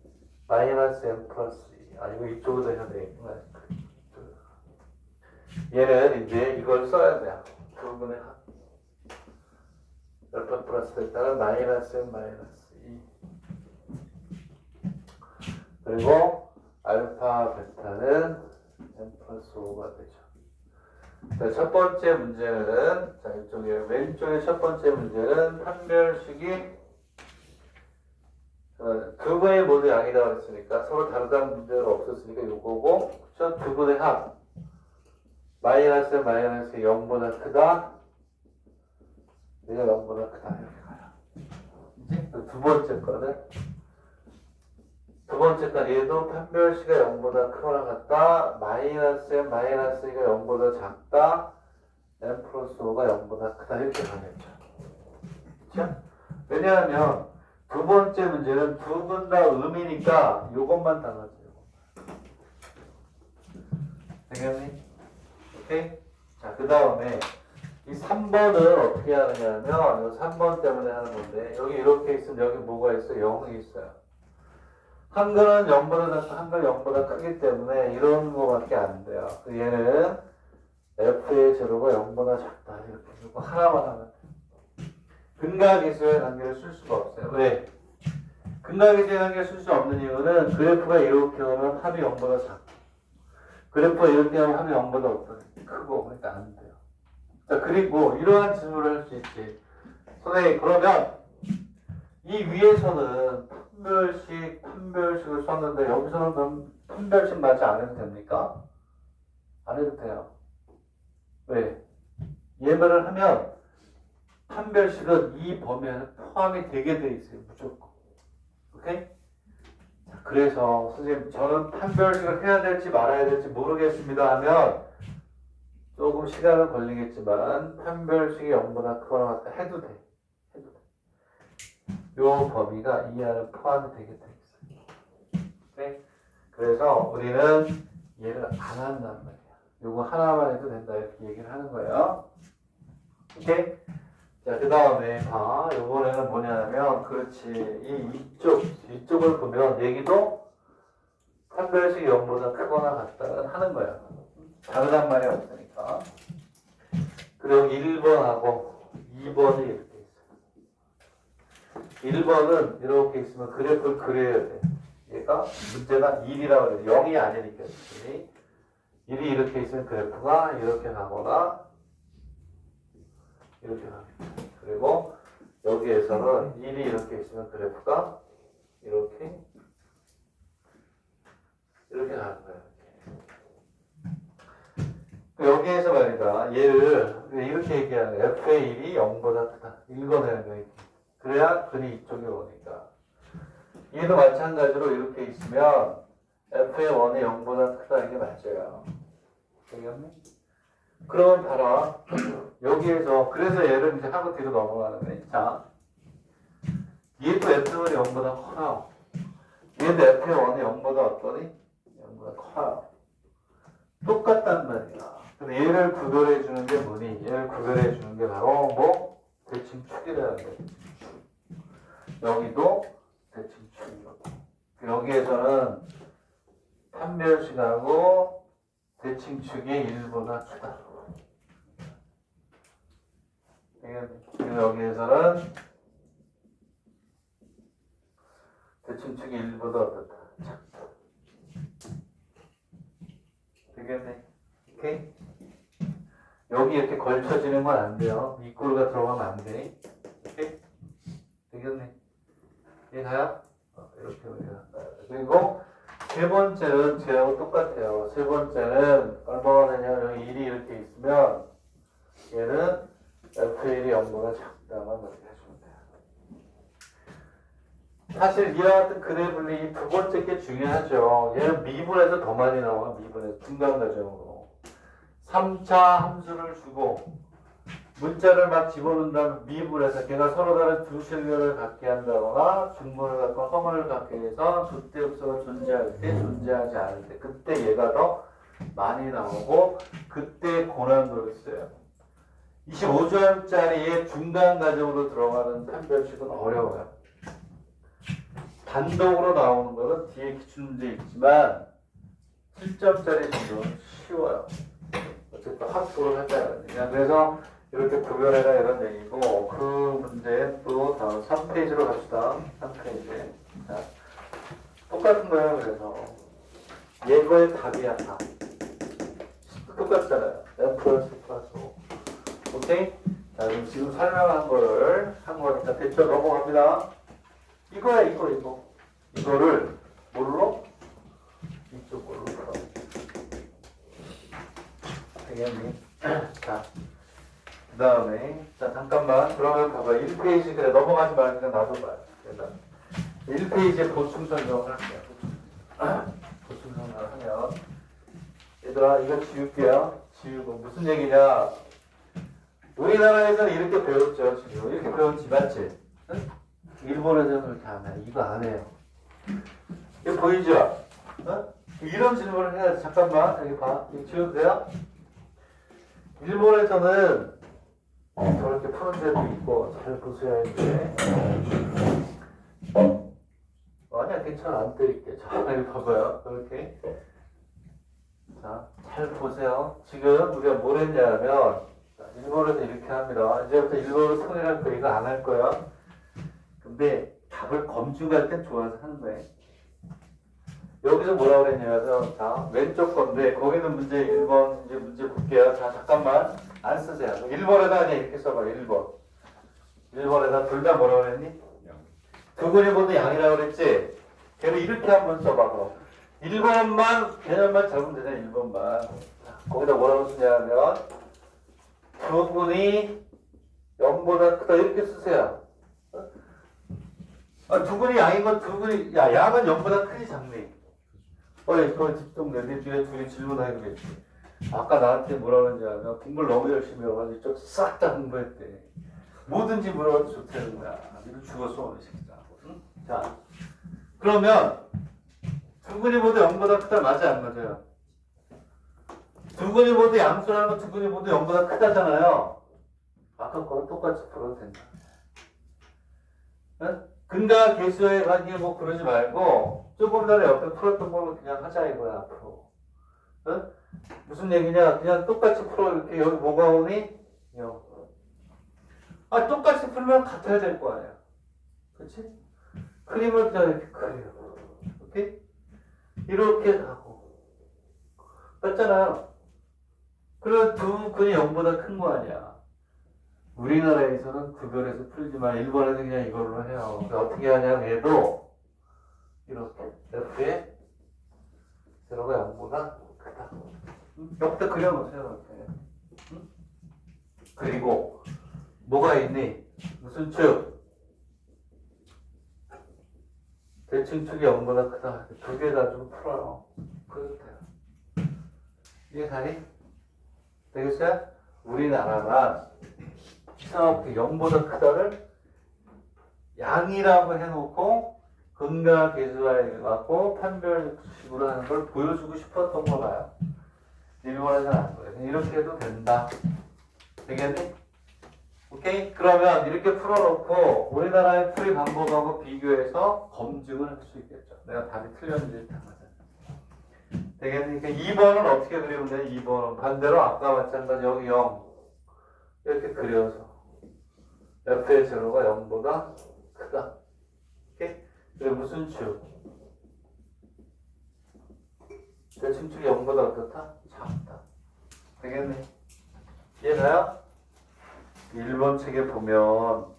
Speaker 1: 마이너스 n 플러스 2. 아 이거 이쪽으로 해야 되겠구나. 얘는 이제 이걸 써야 돼요. 두 근의 합 알파 플러스 델타는 마이너스 n 마이너스 2 그리고 알파 베타는 n 플러스 5가 되죠. 자, 첫 번째 문제는 자 이쪽에 왼쪽의 첫 번째 문제는 판별식이 두 분의 모두 양이라고 했으니까 서로 다르다는 문제가 없었으니까 요거고 그쵸? 두 분의 합 마이너스 0보다 크다 얘가 0보다 크다 이렇게 가요. 이제 두 번째 거는 두 번째 건 얘도 판별식이 0보다 크거나 같다. 마이너스 2가 0보다 작다. n 플러스 5가 0보다 크다. 이렇게 가겠죠. 그렇죠? 왜냐하면 두 번째 문제는 두 분 다 음이니까 이것만 당하죠. 되겠니? 오케이? 자, 그 다음에 이 3번은 어떻게 하느냐면 이 3번 때문에 하는 건데 여기 이렇게 있으면 여기 뭐가 있어요? 0이 있어요. 한글은 0보다 작고 한글 0보다 크기 때문에 이런 거밖에 안 돼요. 얘는 f의 제로가 0보다 작다. 이렇게 이거 하나만 하면 돼요. 근과 계수의 관계를 쓸 수가 없어요. 왜? 근과 계수의 관계를 쓸 수 없는 이유는 그래프가 이렇게 오면 합이 0보다 작고 그래프가 이렇게 하면 합이 0보다 어떠니? 크고 그러니까 안 돼요. 자, 그리고 이러한 질문을 할 수 있지. 선생님 그러면 이 위에서는 판별식을 썼는데 여기서는 그럼 판별식 맞지 안 해도 됩니까? 안 해도 돼요. 왜? 예말을 하면 판별식은 이 범위에 포함이 되게 돼 있어요. 무조건. 오케이? 자, 그래서 선생님 저는 판별식을 해야 될지 말아야 될지 모르겠습니다 하면 조금 시간은 걸리겠지만 판별식이 0보다 크거나 같다 해도 돼. 해도 돼. 요 범위가 이 안에 포함이 되게 돼 있어요. 오케이? 그래서 우리는 얘를 안 한단 말이야. 요거 하나만 해도 된다 이렇게 얘기를 하는 거예요. 오케이? 자, 그 다음에 봐. 요번에는 뭐냐면 그렇지. 이쪽을 보면 얘기도 판별식이 0보다 크거나 같다는 하는 거야. 다르단 말이 없으니까. 그리고 1번하고 2번이 이렇게 있어요. 1번은 이렇게 있으면 그래프를 그려야 돼. 얘가 문제가 1이라고 그래. 0이 아니니까. 1이 이렇게 있으면 그래프가 이렇게 가거나 이렇게 갑니다. 그리고 여기에서는 1이 이렇게 있으면 그래프가 이렇게 가는 거예요. 여기에서 말이다. 얘를 이렇게 얘기하는 거야. f의 1이 0보다 크다. 읽어내는 거야. 그래야 근이 이쪽에 오니까. 얘도 마찬가지로 이렇게 있으면 f의 1이 0보다 크다. 이게 맞아요. 되겠니? 그러면 봐라. 여기에서 그래서 얘를 이제 하고 뒤로 넘어가는 거예요. 자, 얘도 F1이 0보다 커요. 얘도 F1이 0보다 어떠니? 0보다 커요. 똑같단 말이야. 근데 얘를 구별해 주는 게 뭐니? 얘를 구별해 주는 게 바로 뭐? 대칭축이라는 거예요. 여기도 대칭축이고. 여기에서는 판별식하고 대칭축이 1보다 크다. 그리고 여기에서는 대칭축이 1보다 어떻다? 작다. 되겠네. 오케이? 여기 이렇게 걸쳐지는 건 안 돼요. 이꼴가 들어가면 안 돼. 오케이? 되겠네. 이해가요? 이렇게 우리가. 그리고 세 번째는 쟤하고 똑같아요. 세 번째는 얼마가 되냐면 1이 이렇게 있으면 얘는 F1이 0보다 작다만 그렇게 해주면 돼요. 사실 이와 같은 그래프는 이 두 번째 게 중요하죠. 얘는 미분에서 더 많이 나와. 미분에서 중간 과정으로 3차 함수를 주고 문자를 막 집어넣은 다음 미분에서 걔가 서로 다른 두 실력을 갖게 한다거나 중문을 갖거나 허문을 갖게 해서 숫대 흡수가 존재할 때 존재하지 않을 때 그때 얘가 더 많이 나오고 그때 고난도를 써요. 25점짜리의 중간 과정으로 들어가는 판별식은 어려워요. 단독으로 나오는 것은 뒤에 기출문제 있지만 7점짜리 정도는 쉬워요. 어쨌든 확보를 하자. 그래서 이렇게 구별해라 이런 얘기고 그 문제 또 다음 3페이지로 갑시다. 3페이지. 자, 똑같은 거예요. 그래서 얘거의 답이야. 답. 똑같잖아요. F 플러스 플러스 5. 오케이? 자, 그럼 지금 설명한 거를 한 거니까 대충 넘어갑니다. 이거야, 이거. 이거를 뭘로? 이쪽 걸로 풀어. 되겠니? 자, 그 다음에, 자, 잠깐만. 그러면 봐봐. 1페이지, 그래, 넘어가지 말니까 나도 봐. 일단. 1페이지에 보충 설명을 할게요. 보충 설명을 하면. 얘들아, 이거 지울게요. 지우고. 무슨 얘기냐? 우리나라에서는 이렇게 배웠죠, 지금. 이렇게 배웠지, 맞지? 응? 일본에서는 그렇게 안 해. 이거 안 해요. 이거 보이죠? 어? 이런 질문을 해야 돼. 잠깐만, 여기 봐. 이거 지워도 돼요? 일본에서는 저렇게 푸는 데도 있고, 잘 보셔야 돼. 아니야, 괜찮아. 안 때릴게. 자, 여기 봐봐요. 이렇게. 자, 잘 보세요. 지금 우리가 뭘 했냐면, 일본에서 이렇게 합니다. 이제부터 일본어 통일할 거 이거 안 할 거야. 근데 답을 검증할 땐 좋아서 하는 거예요. 여기서 뭐라고 그랬냐면, 자, 왼쪽 건데, 거기는 문제 1번, 이제 문제 볼게요. 자, 잠깐만. 안 쓰세요. 1번에다 그냥 이렇게 써봐, 1번. 1번에다 둘 다 뭐라고 그랬니? 두 분이 모두 양이라고 그랬지? 걔를 이렇게 한번 써봐, 그럼. 1번만, 개념만 잡으면 되잖아, 1번만. 거기다 뭐라고 쓰냐면, 두 분이 0보다 크다 이렇게 쓰세요. 두 분이 양인 건 두 분이 양은 0보다 크지 작니? 이거 집중돼. 니네 둘이 질문하기로 했지. 아까 나한테 뭐라 그러는지 알면 공부를 너무 열심히 해가지고 이쪽 싹 다 공부했대. 뭐든지 물어봐도 좋다는 거야. 니는 죽었어 오늘 새끼다. 응? 자, 그러면 두 분이 모두 0보다 크다 맞아 안 맞아요? 두 분이 모두 양수라는 건 두 분이 모두 0보다 크다잖아요. 아까 거랑 똑같이 풀어도 된다. 응? 근과 계수의 관계 뭐 그러지 말고 조금 전에 옆에 풀었던 걸로 그냥 하자 이거야 앞으로. 응? 무슨 얘기냐? 그냥 똑같이 풀어 이렇게 여기 뭐가 오니? 0. 똑같이 풀면 같아야 될 거 아니야. 그렇지? 그림을 그냥 이렇게 그려. 오케이? 이렇게 하고. 맞잖아요. 그럼 두 근이 0보다 큰 거 아니야. 우리나라에서는 구별해서 풀지만 일본에서 그냥 이걸로 해요. 어떻게 하냐면 얘도 이렇게 F에 제로가 0보다 크다. 여기다 그려놓으세요. 이렇게. 응? 그리고 뭐가 있니? 무슨 축? 대칭축이 0보다 크다. 두 개 가지고 풀어요. 그래도 돼요. 이해 가니? 되겠어요? 우리나라가 이상하게 0보다 크다를 양이라고 해놓고 근과 계수화에 갖고 판별식으로 하는 걸 보여주고 싶었던 거 봐요. 일본에서는 안 그래. 이렇게 해도 된다. 되겠니? 오케이? 그러면 이렇게 풀어놓고 우리나라의 풀이 방법하고 비교해서 검증을 할 수 있겠죠. 내가 답이 틀렸는지 다 맞아. 되겠니? 그러니까 2번은 어떻게 그리면 돼? 2번은 반대로 아까 마찬가지 여기 0 이렇게 그려서 F의 제로가 0보다 크다. 오케이? 그리고 무슨 축? 대칭축이 0보다 어떻다? 작다. 되겠니? 이해가요? 1번 책에 보면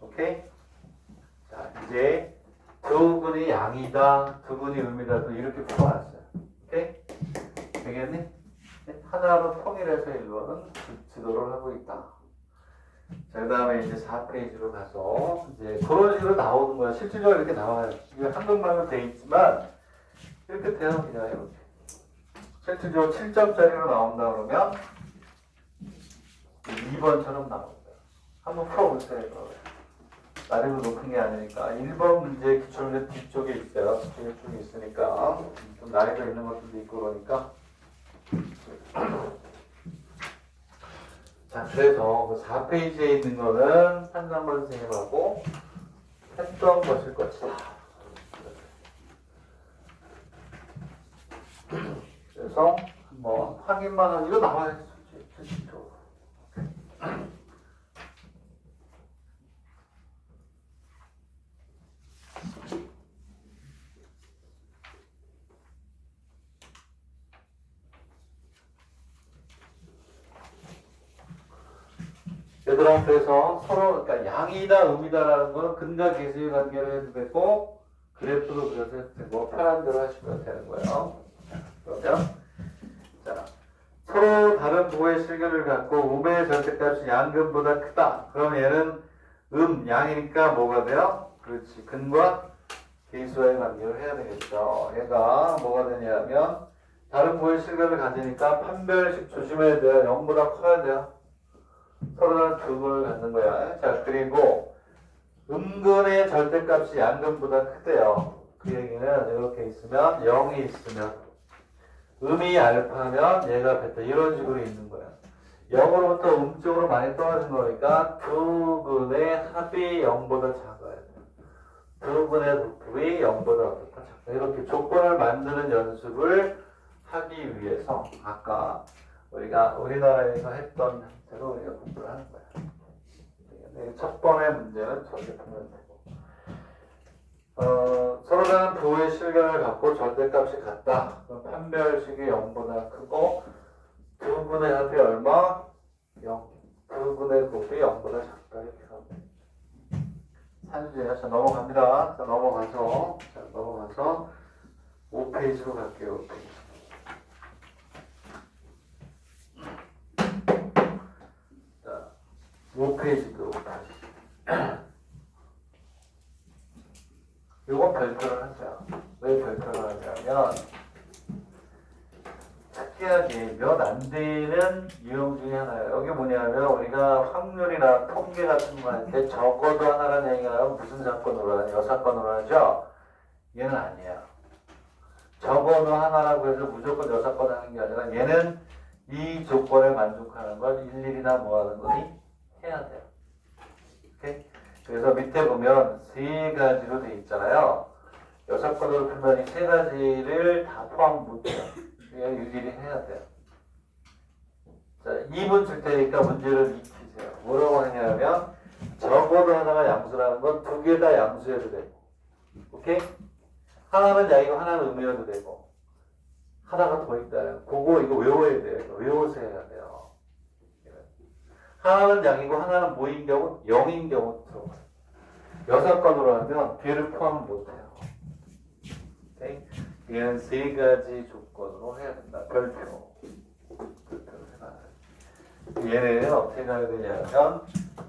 Speaker 1: 오케이? 자, 이제 두 분이 양이다, 두 분이 음이다, 또 이렇게 풀어놨어요. 오케이? 되겠니? 네? 하나로 통일해서 1번은 지도를 하고 있다. 자, 그 다음에 이제 4페이지로 가서 이제 그런 식으로 나오는 거야. 실질적으로 이렇게 나와요. 이게 한국말로 돼 있지만 이렇게 돼요. 그냥 이렇게. 실질적으로 7점짜리로 나온다 그러면 2번처럼 나옵니다. 한번 풀어보세요. 이거. 난이도 높은 게 아니니까. 1번 문제 기출문제 뒤쪽에 있어요. 뒤쪽에 쭉 있으니까. 좀 난이도 있는 것들도 있고 그러니까. 자, 그래서 그 4페이지에 있는 거는 한상관 선생님하고 했던 것일 것이다. 그래서 한번 확인만 하고 이거 나와야지. 실질적으로. 얘들아, 그래서 서로, 그러니까 양이다, 음이다라는 거는 근과 계수의 관계를 해도 되고, 그래프도 그려서 해도 되고, 편한 대로 하시면 되는 거예요. 그러면, 자, 서로 다른 부호의 실결을 갖고, 음의 절대값이 양근보다 크다. 그럼 얘는 양이니까 뭐가 돼요? 그렇지. 근과 계수의 관계를 해야 되겠죠. 얘가 뭐가 되냐면, 다른 부호의 실결을 가지니까 판별식 조심해야 돼요. 0보다 커야 돼요. 서로 두 분을 갖는 거야. 자, 그리고 음근의 절대값이 양근보다 크대요. 그 얘기는 이렇게 있으면 0이 있으면 음이 알파면 얘가 베타 이런 식으로 있는 거야. 0으로부터 쪽으로 많이 떨어진 거니까 두 분의 합이 0보다 작아야 돼. 두 분의 부풀이 0보다 어떻다 작다. 이렇게 조건을 만드는 연습을 하기 위해서 아까 우리가 우리나라에서 했던 형태로 우리가 공부를 하는 거야. 첫 번의 문제는 저렇게 풀면 되고, 서로 다른 부호의 실견을 갖고 절대값이 같다. 그럼 판별식이 0보다 크고 두 분의 합이 얼마? 0. 두 분의 곱이 0보다 작다. 이렇게 하면 돼. 산수예요. 자, 넘어갑니다. 자, 넘어가서 5페이지로 갈게요. 5페이지. 페이지도 다시. 요건 별표를 하죠. 왜 별표를 하냐면 특이하게 몇 안 되는 유형 중에 하나예요. 여기 뭐냐면 우리가 확률이나 통계 같은 거 할 때 적어도 하나라는 얘기가 무슨 사건으로 하냐? 여사건으로 하죠? 얘는 아니에요. 적어도 하나라고 해서 무조건 여사건 하는 게 아니라 얘는 이 조건에 만족하는 걸 일일이나 뭐 하는 거니? 해야 돼요. 오케이? 그래서 밑에 보면 세 가지로 돼 있잖아요. 여사건으로 풀면 이 세 가지를 다 포함 못해요. 그냥 일일이 해야 돼요. 자, 2분 줄 테니까 문제를 익히세요. 뭐라고 하냐면 적어도 하나가 양수라는 건 두 개 다 양수여도 되고, 오케이? 하나는 양이고 하나는 음이어도 되고, 하나가 더 있다는 그거 이거 외워야 돼요. 이거 외워서 해야 돼요. 하나는 양이고 하나는 뭐인 경우? 0인 경우 들어가요. 여사건으로 하면 뒤를 포함 못해요. 오케이? 얘는 세 가지 조건으로 해야 된다. 별표. 별표를 해놔요. 얘는 어떻게 가야 되냐면,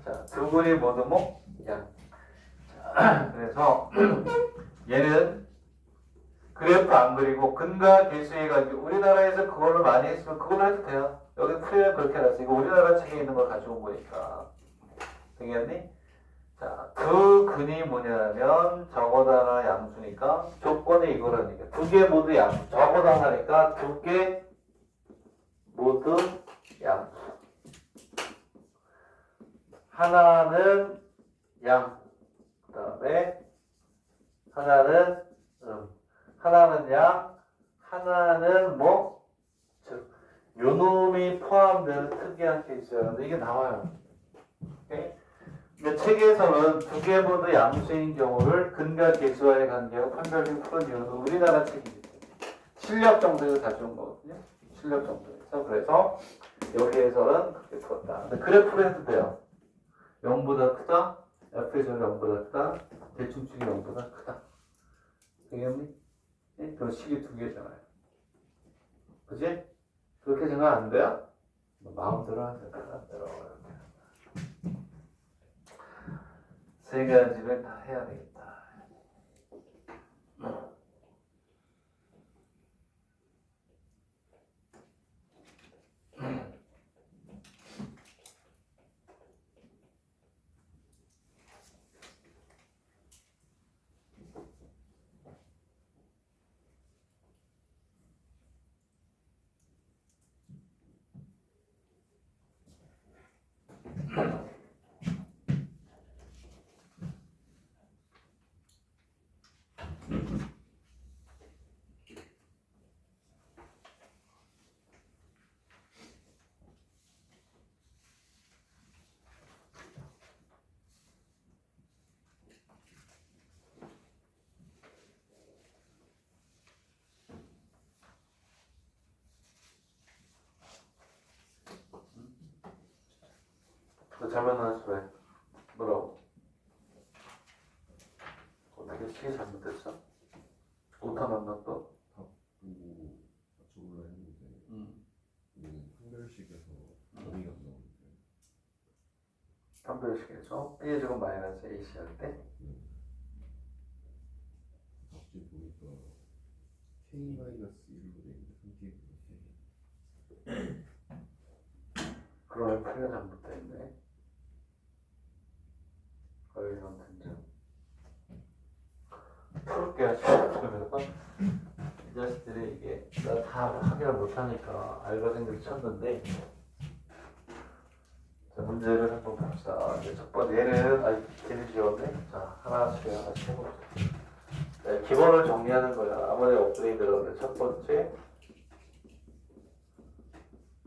Speaker 1: 자, 두 분이 모두 뭐? 양. 자, 그래서 얘는 그래프 안 그리고 근과 계수해가지고 우리나라에서 그걸로 많이 했으면 그걸로 해도 돼요. 여기 풀이는 그렇게 해놨어. 이거 우리나라 책에 있는 걸 가져온 거니까. 되겠니? 자, 두 근이 뭐냐면 적어도 하나 양수니까 조건이 이거라니까. 두 개 모두 양수. 적어도 하나니까 두 개 모두 양수. 하나는 양. 그 다음에 하나는 하나는 양. 하나는 뭐? 즉, 요 놈이 포함되는 특이한 케이스였는데 이게 나와요. 오케이? 근데 책에서는 두 개 모두 양수인 경우를 근과 계수와의 관계와 판별식 푸는 이유는 우리나라 책이기 때문에 실력 정도에서 가져온 거거든요. 실력 정도에서. 그래서 여기에서는 그렇게 풀었다. 근데 그래프를 해도 돼요. 0보다 크다. F에서는 0보다 크다. 대충축이 0보다 크다. 되겠니? 네? 그럼 식이 두 개잖아요. 그지? 그렇게 생각 안 돼요? 마음대로 하세요. 마음대로. 세 가지를 다 해야 되겠다. 너 잘못 나왔어 왜? 뭐라고? 어떻게 시계 잘못됐어? 오타 났나 또?
Speaker 2: 보고 맞춰보려 했는데 우리는 판별식에서 범위가 안 나오는데
Speaker 1: 판별식에서 A의 제곱 마이너스 AC 할 때?
Speaker 2: 답지 보니까 K-1로 돼 있는데 3K
Speaker 1: 그러면 풀이가 잘못되어 있네. 거기서 된장. 풀게요. 그러면서 이 자식들이 이게 나 다 확인을 못하니까 알바생들이 쳤는데 자, 문제를 한번 봅시다. 이제 첫 번째 얘는 길이 지웠네. 자, 하나씩 해봅시다. 네, 기본을 정리하는 거야. 아무리 업그레이드를 하는데 첫 번째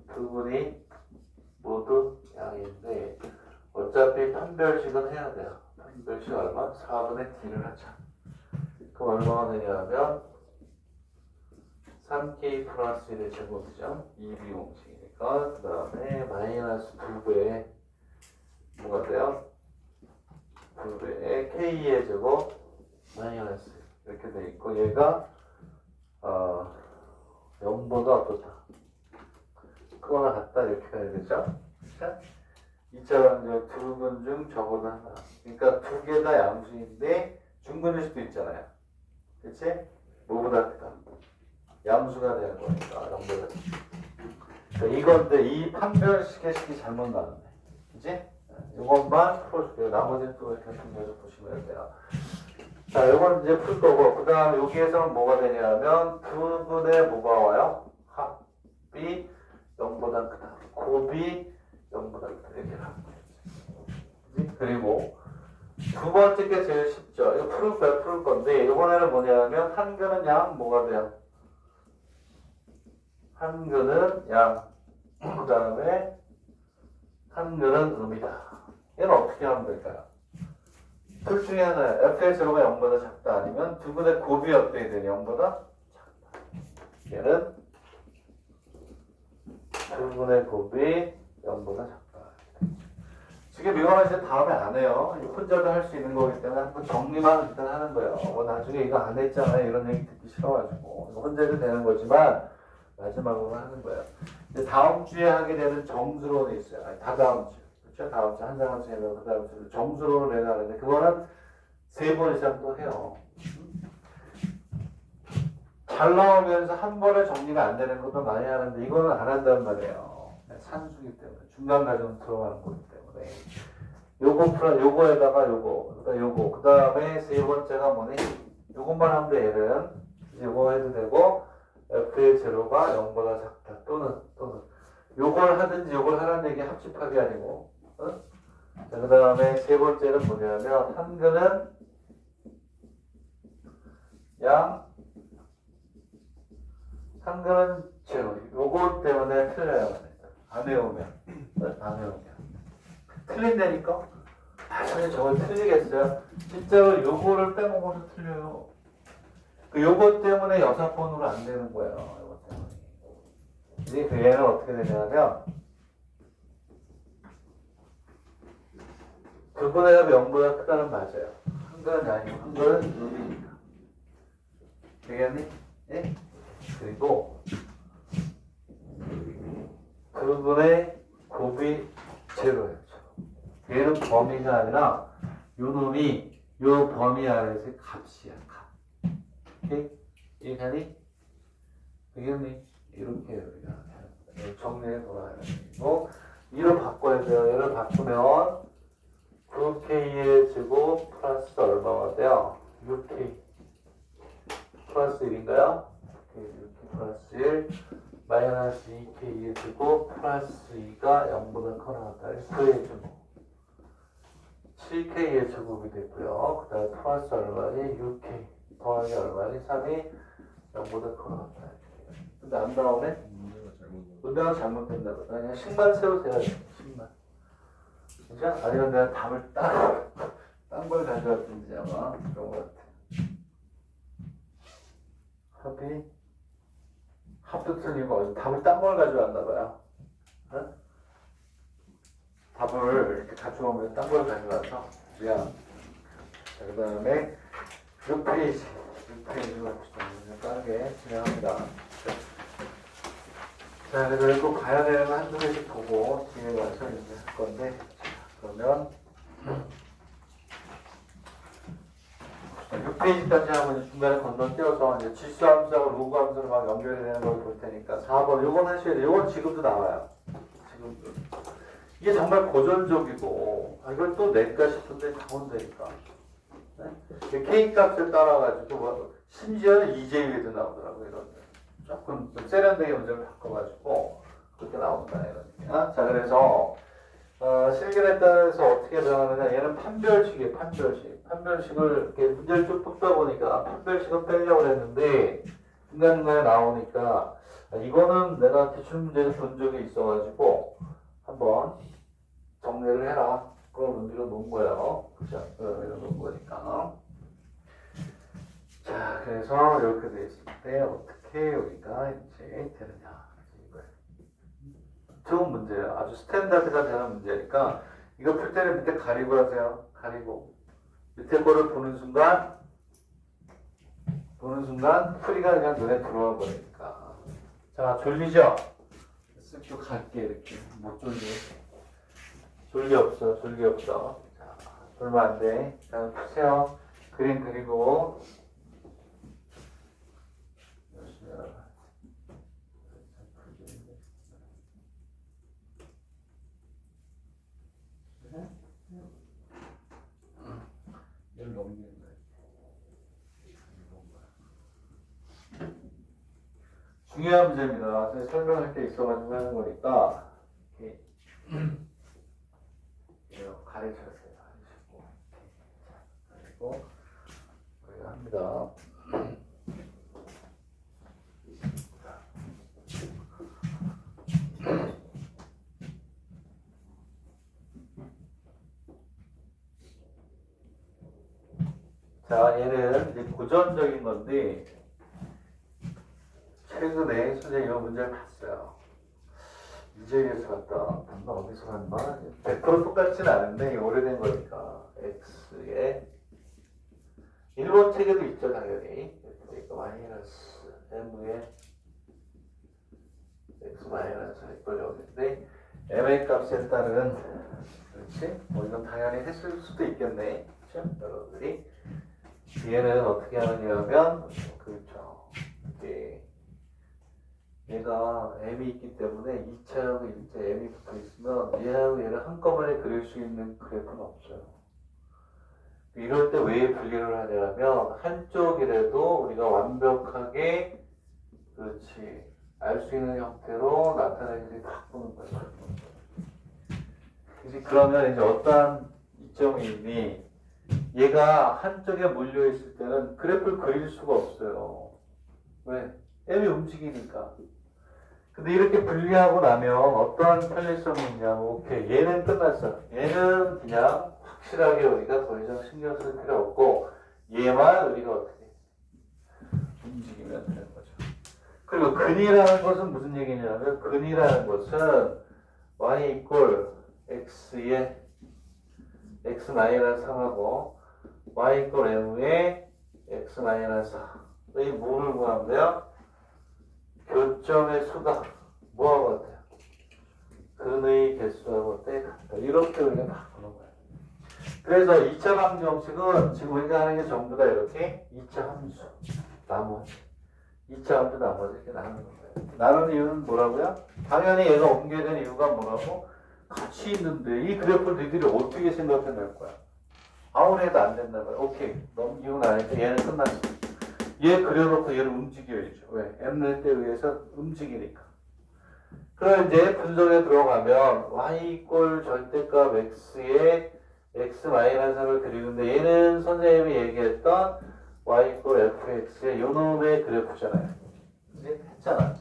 Speaker 1: 두 분이 모두 양인데 어차피 판별식은 해야 돼요. 판별식 얼마? 4분의 D를 하자. 그럼 얼마가 되냐면 3K 플러스 1의 제곱이죠. 2B 공식이니까 그 다음에 마이너스 2배의 뭐가 돼요? 2배의 K의 제곱 마이너스 이렇게 돼 있고 얘가 0보다 어떻다? 그거나 같다 이렇게 가야 되죠? 자, 2차 방정 두 근 중 적어도 하나. 그러니까 두 개 다 양수인데 중근일 수도 있잖아요. 그치? 뭐보다 크다. 양수가 되는 거니까 0보다 크다. 이건데 이 판별식의 잘못 나왔네. 그치? 이것만 풀어줄게요. 나머지는 또 이렇게 분해서 보시면 돼요. 자, 이건 이제 풀 거고, 그 다음 여기에서는 뭐가 되냐면, 두 분의 뭐가 와요? 합이 0보다 크다. 곱이 0보다 크다. 이렇게 하는 거예요. 그리고 두 번째 게 제일 쉽죠. 이거 풀 건데, 이번에는 뭐냐면, 한근은 양, 뭐가 돼요? 한근은 양, 그 다음에 한근은 음이다. 얘는 어떻게 하면 될까요? 둘 중에 하나야. f의 제로가 0보다 작다 아니면 두 분의 곱이 어떻게 되니 0보다 작다. 얘는 두 분의 곱이 0보다 작다. 지금 이거는 이제 다음에 안 해요. 혼자도 할 수 있는 거기 때문에 한번 정리만 일단 하는 거예요. 뭐 나중에 이거 안 했잖아요. 이런 얘기 듣기 싫어가지고. 이거 혼자 해도 되는 거지만 마지막으로 하는 거예요. 이제 다음 주에 하게 되는 정수론이 있어요. 아니, 다다음 주. 그렇죠? 다음 주 한 장을 채우면 그 다음 주 정수론을 내가 하는데 그거는 3번 이상 또 해요. 잘 나오면서 한 번에 정리가 안 되는 것도 많이 하는데 이거는 안 한단 말이에요. 산수기 때문에 중간 과정 들어가는 거기 때문에 요거 요거에다가 요거 그 다음에 세 번째가 뭐니? 요것만 하면 돼. 얘는 요거 해도 되고 f의 제로가 0보다 작다 또는 요걸 하든지 요걸 하라는 얘기 합집합이 아니고 어? 자, 그 다음에 세 번째는 뭐냐면 한근은 양 한근은 제로. 요거 때문에 틀려요. 안 외우면. 틀린다니까? 선생님 저걸 틀리겠어요? 진짜로 요거를 빼먹어서 틀려요. 그 요거 때문에 여사번으로 안 되는 거예요. 요거 때문에. 이제 그 얘는 어떻게 되냐면 그분의 합이 0보다 크다는 맞아요. 한근은 아니고 한근은 음이니까. 되겠니? 예? 그리고 그분의 곱이 제로였죠. 얘는 범위가 아니라 요 놈이 요 범위 안에서의 값이야. 값. 오케이? 이해가니? 되겠니? 이렇게 우리가 정리해 보아야 되고 이로 바꿔야 돼요. 얘를 바꾸면 9k의 제곱 플러스 얼마가 돼요? 6k 플러스 1인가요? 6k 플러스 1 마이너스 2k의 제곱 플러스 2가 0보다 커 나왔다. 그의 제곱 7k의 제곱이 됐고요. 그 다음에 플러스 얼마니? 6k 더하기 얼마니? 3이 0보다 커 나왔다. 근데 안 나오네? 문제가 잘못됐나 보다. 그냥 10만 세우세요. 10만. 진짜? 아니면 내가 답을 딴 걸 가져왔든지 아마 그런 것 같아. 합도 틀리고 답을 딴 걸 가져왔나 봐요. 어? 답을 이렇게 가져오면 딴 걸 가져와서 미안. 자, 그 다음에 6페이지로 빠르게 진행합니다. 자, 그래서 이거 가야 되는 거 한두 개씩 보고 뒤에 와서 이제 할 건데, 그러면 6페이지까지 하면 중간에 건너뛰어서 이제 지수 함수하고 로그 함수로 막 연결이 되는 걸 볼 테니까 4번 요건 하셔야 돼요. 요건 지금도 나와요. 지금도. 이게 정말 고전적이고 이걸 또 낼까 싶은데 다 온다니까. 네? K 값을 따라가지고 뭐, 심지어는 이제위에도 나오더라고요. 이런 조금 세련되게 문제를 바꿔가지고 그렇게 나온다 이러니까. 자, 그래서 실견에 따라서 어떻게 변하느냐. 얘는 판별식이에요. 판별식을 이렇게 문제를 쭉 풀다 보니까 판별식을 빼려고 했는데 중간중간에 나오니까 이거는 내가 기출문제에서 본 적이 있어가지고 한번 정리를 해라. 그런 의미로 놓은 거예요. 그죠? 그런 의미로 놓은 거니까. 자, 그래서 이렇게 돼 있을 때 어떻게 여기가 이제 되느냐. 이거예요. 좋은 문제예요. 아주 스탠다드가 되는 문제니까 이거 풀 때는 밑에 가리고 하세요. 가리고 밑에 거를 보는 순간 풀이가 그냥 눈에 들어와 버리니까. 자, 졸리죠? 쓱 갈게 이렇게 못 졸리. 졸기 없어, 졸기 없어. 자, 졸면 안 돼. 자, 푸세요. 그림 그리고. 열심히 해라.
Speaker 2: 얘를 넘기는 거야.
Speaker 1: 중요한 문제입니다. 제가 설명할 게 있어가지고 하는 거니까 이렇게 가르쳐주세요. 가르치고 그리고 우리가 합니다. 자, 얘는 이제 고전적인 건데 최근에 선생님이 이 문제를 봤어요. 유재리에서 봤다. 단가 어디서 봤나? 100% 똑같진 않은데 오래된 거니까 x에 일본 책에도 있죠 당연히. 그러니까 마이너스 m에 x 마이너스 이거였는데 m의 값에 따른 그렇지? 뭐 이건 당연히 했을 수도 있겠네. 그렇죠? 여러분들이 얘는 어떻게 하느냐면 그렇죠. 이게 얘가 m이 있기 때문에 2차하고 1차 m이 붙어 있으면 얘하고 얘를 한꺼번에 그릴 수 있는 그래프는 없어요. 이럴 때 왜 분리를 하냐면 한쪽이라도 우리가 완벽하게 그렇지 알 수 있는 형태로 나타내지 바꾸는 거예요. 그래서 그러면 이제 어떠한 이점이 있니? 얘가 한쪽에 몰려 있을 때는 그래프를 그릴 수가 없어요. 왜? m이 움직이니까. 근데 이렇게 분리하고 나면 어떠한 편리성이 있냐면 오케이 얘는 끝났어. 얘는 그냥 확실하게 우리가 더 이상 신경 쓸 필요 없고 얘만 우리가 어떻게 움직이면 되는 거죠. 그리고 근이라는 것은 무슨 얘기냐면 근이라는 것은 y 이꼴 x에 x 마이너스 3하고 y 이꼴 m에 x 마이너스 4. 이 뭐를 구하면 돼요? 교점의 수가 뭐하고 같아요? 근의 개수하고 때 같다. 이렇게 우리가 바꾸는 거예요. 그래서 2차 방정식은 지금 우리가 하는 게 전부 다 이렇게 2차 함수 나머지 2차 함수 나머지 이렇게 나누는 거예요. 나누는 이유는 뭐라고요? 당연히 얘가 옮겨진 이유가 뭐라고? 같이 있는데 이 그래프를 너희들이 어떻게 생각해낼 거야? 아무리 해도 안 된다 말이야. 오케이 넘기고 나니까 얘는 끝났어. 얘 그려놓고 얘를 움직여야죠. 왜? m넷에 의해서 움직이니까. 그럼 이제 분석에 들어가면 y 이꼴 절대값 x에 x 마이너스 3을 그리는데 얘는 선생님이 얘기했던 y 이꼴 fx의 요놈의 그래프잖아요. 이제 했잖아.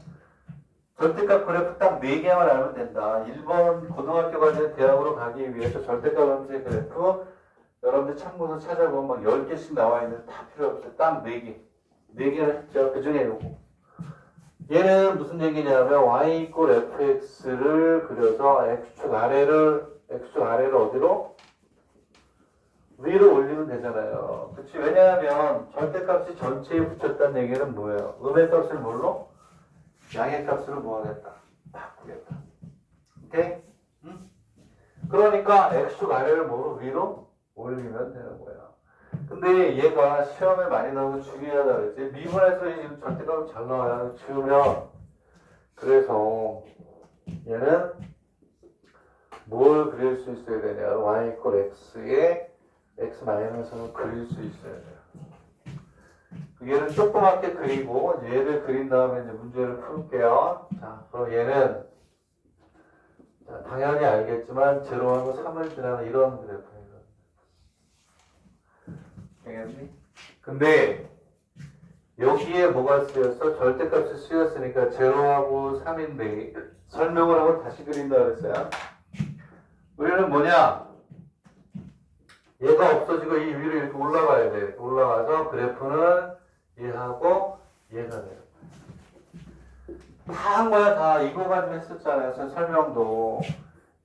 Speaker 1: 절대값 그래프 딱 4개만 알면 된다. 1번 고등학교 가는 대학으로 가기 위해서 절대값 함수의 그래프 여러분들 참고서 찾아보면 막 10개씩 나와 있는데 다 필요 없어요. 딱 4개. 4개를 했죠. 그 중에 요거. 얘는 무슨 얘기냐면 y 이꼴 fx를 그려서 x축 아래를 어디로? 위로 올리면 되잖아요. 그치? 왜냐하면 절대값이 전체에 붙였다는 얘기는 뭐예요? 음의 값을 뭘로? 양의 값으로 뭐 하겠다? 바꾸겠다. 오케이? 응? 그러니까 x축 아래를 뭐로? 위로 올리면 되는 거예요. 근데 얘가 시험에 많이 나오고 중요하다 그랬지. 미분에서 지금 절대값이 잘 나와요. 지우면. 그래서 얘는 뭘 그릴 수 있어야 되냐. y 이꼴 x에 x 마이너스를 그릴 수 있어야 돼요. 얘를 조그맣게 그리고 얘를 그린 다음에 이제 문제를 풀게요. 자, 그럼 얘는 자, 당연히 알겠지만 0하고 3을 지나는 이런 그래프예요. 알겠니? 근데 여기에 뭐가 쓰였어? 절대값이 쓰였으니까 0하고 3인데 설명을 하고 다시 그린다 그랬어요. 우리는 뭐냐? 얘가 없어지고 이 위로 이렇게 올라가야 돼. 올라가서 그래프는 얘하고 얘가 돼요. 다 한 거야. 다 이거 가지고 했었잖아요. 설명도.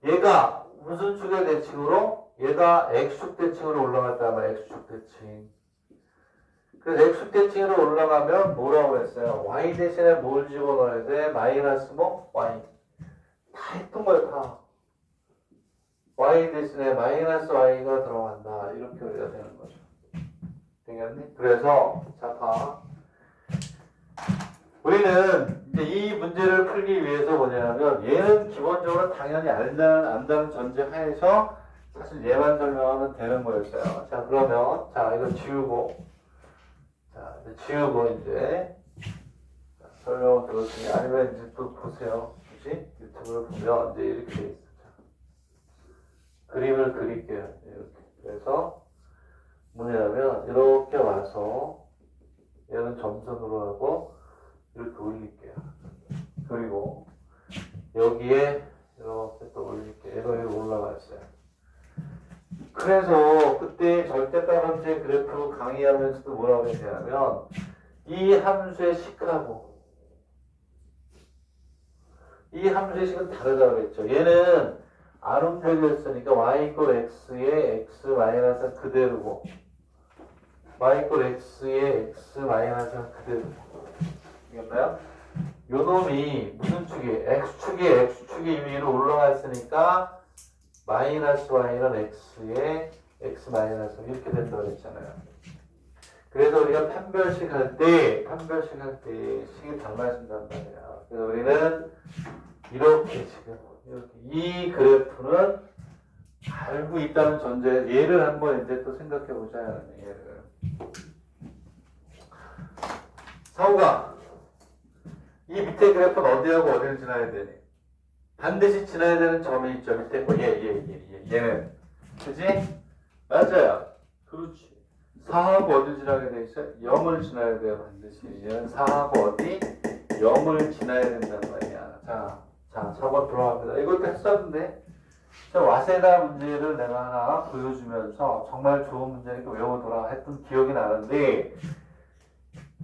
Speaker 1: 얘가 무슨 축의 대칭으로? 얘가 x축 대칭으로 올라갔다면 x축 대칭. 그래서 x축 대칭으로 올라가면 뭐라고 했어요? y 대신에 뭘 집어넣어야 돼? 마이너스 뭐? y. 다 했던 거예요. 다. y 대신에 마이너스 y가 들어간다. 이렇게 우리가 되는 거죠. 되겠니? 그래서 자 봐. 우리는 이제 이 문제를 풀기 위해서 뭐냐면 얘는 기본적으로 당연히 안다는 전제 하에서 사실 얘만 설명하면 되는 거였어요. 자 그러면 자 이거 지우고 자 지우고 이제 설명을 들었으니 아니면 이제 또 보세요. 그치? 유튜브를 보면 이제 이렇게 돼 있어. 그림을 그릴게요. 이렇게. 그래서 뭐냐면 이렇게 와서 얘는 점선으로 하고 이렇게 올릴게요. 그리고 여기에 이렇게 또 올릴게요. 얘가 여기 올라가 있어요. 그래서 그때 절대값원체 그래프 강의하면서도 뭐라고 했냐면 이 함수의 식하고 이 함수의 식은 다르다고 했죠. 얘는 아름표였으니까 y 이퀄 x에 x 마이너스 그대로고 y 이퀄 x에 x 마이너스 그대로고 알겠나요? 요 놈이 무슨 축이 x축이 위로 올라가 있으니까 마이너스 y는 x에 x 마이너스 이렇게 된다고 했잖아요. 그래서 우리가 판별식 할 때 식이 달라진단 말이야. 그래서 우리는 이렇게 지금 이렇게 이 그래프는 알고 있다는 전제 얘를 한번 이제 또 생각해 보자. 얘를 사우가 이 밑에 그래프는 어디하고 어디를 지나야 되니? 반드시 지나야 되는 점이 있죠. 밑에 거 얘는 그지? 맞아요. 그렇지. 4하고 어디 지나게 돼 있어요? 0을 지나야 돼요. 반드시 얘는 4하고 어디? 0을 지나야 된단 말이야. 자 4번 들어갑니다. 이것도 했었는데 자, 와세다 문제를 내가 하나 보여주면서 정말 좋은 문제니까 외워둬라 했던 기억이 나는데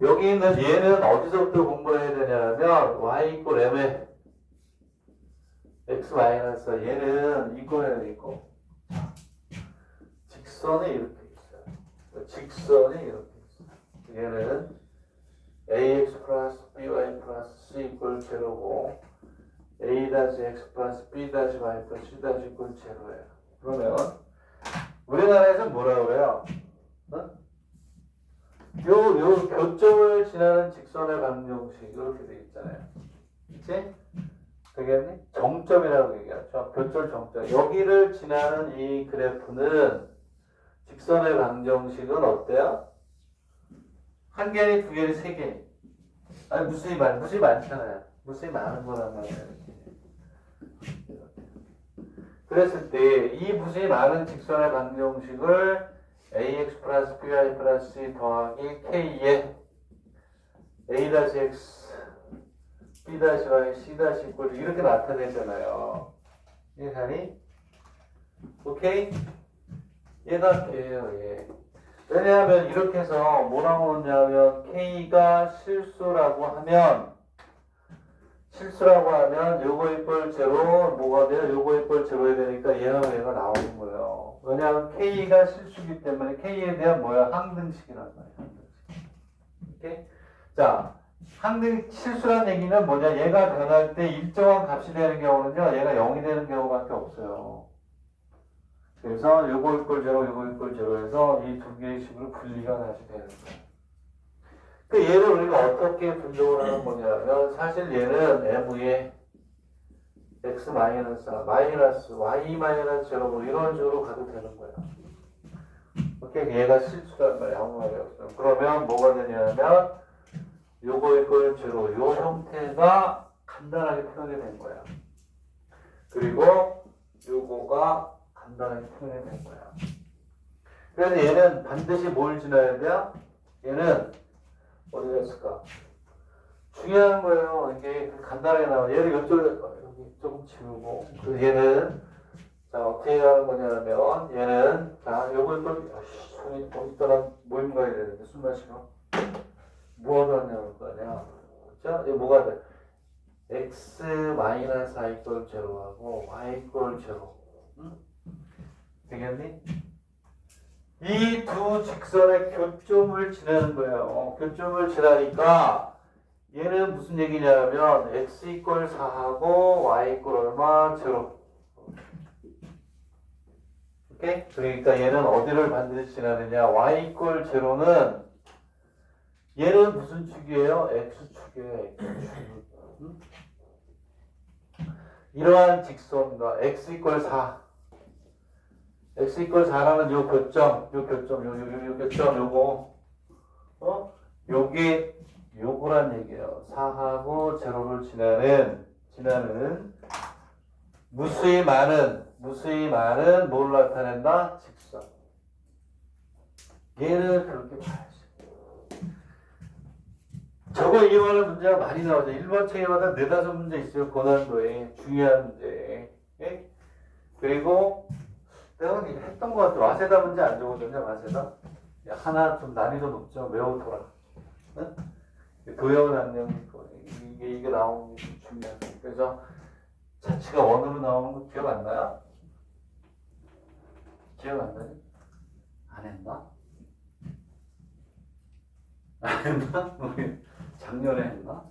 Speaker 1: 여기 있는 얘는 어디서부터 공부를 해야 되냐면 y 이퀄 m에 x 마이너스 얘는 이거예요. 이거 직선이 이렇게 있어요. 직선이 이렇게 있어요. 얘는 ax 플러스 by 플러스 c 이퀄 제로고 a-x 플러스 b-y 플러스 c- 이퀄 제로예요. 그러면 우리나라에서 뭐라고 그래요? 요 교점을 지나는 직선의 방정식 이렇게 돼 있잖아요. 그치? 되겠니? 정점이라고 얘기하죠. 교점 정점. 여기를 지나는 이 그래프는 직선의 방정식은 어때요? 한 개니 두 개니 세 개니? 아니 무수히 많잖아요. 무수히 많은 거란 말이에요. 그랬을 때 이 무수히 많은 직선의 방정식을 ax 플러스 by 플러스 c 더하기 k에 a-x b-y c- 이꼴 이렇게 나타내잖아요. 이해가니? 오케이? 얘가 걔예요. 얘. 왜냐하면 이렇게 해서 뭐 나오느냐면 k가 실수라고 하면 요거 이퀄 제로 뭐가 돼요? 요거 이퀄 제로야 되니까 얘가 나오는 거예요. 왜냐하면 k가 실수기 때문에 k에 대한 뭐야? 항등식이란 말이야. 항등식. 오케이? 자, 실수란 얘기는 뭐냐? 얘가 변할 때 일정한 값이 되는 경우는요, 얘가 0이 되는 경우밖에 없어요. 그래서 요거 이퀄 제로, 요거 이퀄 제로에서 이 두 개의 식으로 분리가 다시 되는 거예요. 그 얘를 우리가 어떻게 분석을 하는 거냐면 사실 얘는 m의 x 마이너스 y 마이너스 제로 뭐 이런 식으로 가도 되는 거야. 오케이? 얘가 실수란 말이야. 아무 말이 없어. 그러면 뭐가 되냐면 요거 이퀄 제로 요 형태가 간단하게 표현이 된 거야. 그리고 요거가 간단하게 표현이 된 거야. 그래서 얘는 반드시 뭘 지나야 돼요? 얘는 어디 갔을까? 중요한 거예요. 이게 간단하게 나와. 얘를 이쪽에 여기 조금 지우고 그 얘는 자 어떻게 하는 거냐면 얘는 자 요걸 손이 어디 떠나 모임 가야 되는데 술 마시고 뭐 하냐고 거 아니야. 그죠? 이거 뭐가 돼? x 마이너스 i 이퀄 제로하고 y 이퀄 제로. 응? 되겠니? 이 두 직선의 교점을 지나는 거예요. 교점을 지나니까 얘는 무슨 얘기냐면 x 이퀄 4하고 y 이퀄 얼마? 제로. 오케이? 그러니까 얘는 어디를 반드시 지나느냐? y 이퀄 제로는 얘는 무슨 축이에요? x축이에요. x축. 응? 이러한 직선과 x 이퀄 4 x 이퀄 4라는 요 교점, 요 교점, 요거 요게 요거란 얘기예요. 4하고 제로를 지나는 무수히 많은 뭘 나타낸다? 직선. 얘를 그렇게 봐야지. 저거 이용하는 문제가 많이 나오죠. 1번 책에마다 4-5문제 있어요. 고난도에 중요한 문제. 예? 그리고 내가 했던 것 같아. 와세다 문제 안 적었는데 와세다. 하나 좀 난이도 높죠. 외우더라. 응? 도형 안녕 이게 나오는 게 중요해. 그래서 자치가 원으로 나오는 거 기억 안 나요? 기억 안 나니? 안 했나? 안 했나? 우리 작년에 했나?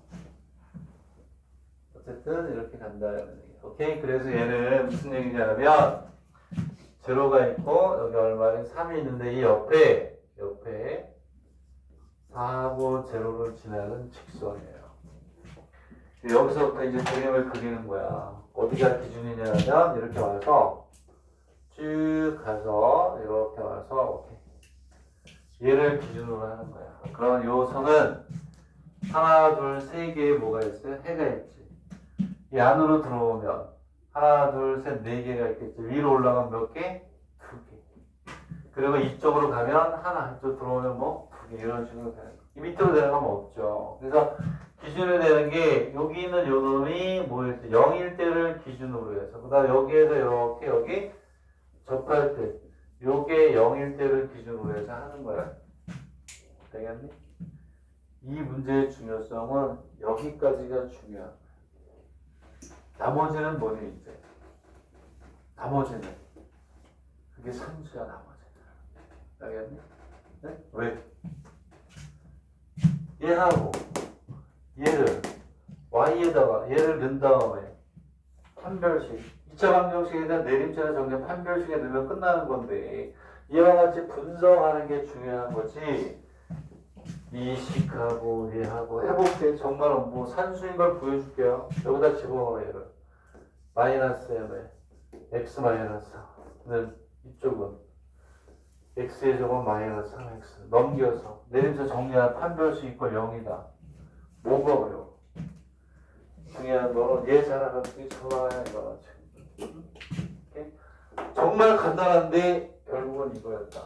Speaker 1: 어쨌든 이렇게 간다는 얘기. 오케이. 그래서 얘는 무슨 얘기냐면 제로가 있고 여기 얼마니 3이 있는데 이 옆에 4하고 제로를 지나는 직선이에요. 여기서부터 이제 그림을 그리는 거야. 어디가 기준이냐면 이렇게 와서 쭉 가서 이렇게 와서 얘를 기준으로 하는 거야. 그럼 요 선은 하나, 둘, 세 개의 뭐가 있어요? 해가 있지. 이 안으로 들어오면 하나, 둘, 셋, 네 개가 있겠지. 위로 올라가면 몇 개? 2개. 그리고 이쪽으로 가면 하나, 이쪽 들어오면 뭐? 2개. 이런 식으로 되는 거. 이 밑으로 내려가면 없죠. 그래서 기준이 되는 게 여기 있는 요 놈이 뭐였지? 0일 때를 기준으로 해서 그 다음 여기에서 이렇게 여기 접할 때 요게 0일 때를 기준으로 해서 하는 거야. 되겠니? 이 문제의 중요성은 여기까지가 중요한 거야. 나머지는 뭐니 이제? 나머지는 그게 산수야. 나머지는 알겠니? 네? 왜? 얘하고 얘를 y에다가 얘를 넣은 다음에 판별식 2차 방정식에 대한 내림차나 정리 판별식에 넣으면 끝나는 건데 이와 같이 분석하는 게 중요한 거지. 이 식하고 얘하고 해볼게. 정말 뭐 산수인 걸 보여줄게요. 여기다 집어넣어. 얘를 마이너스 m에 x 마이너스 는 이쪽은 x의 제곱 마이너스 3x 넘겨서 내림차 정리한 판별식 이퀄 0이다. 뭐가 어려워? 중요한 거는 얘 잘하는 게 좋아야 이거는 지금. 정말 간단한데 결국은 이거였다.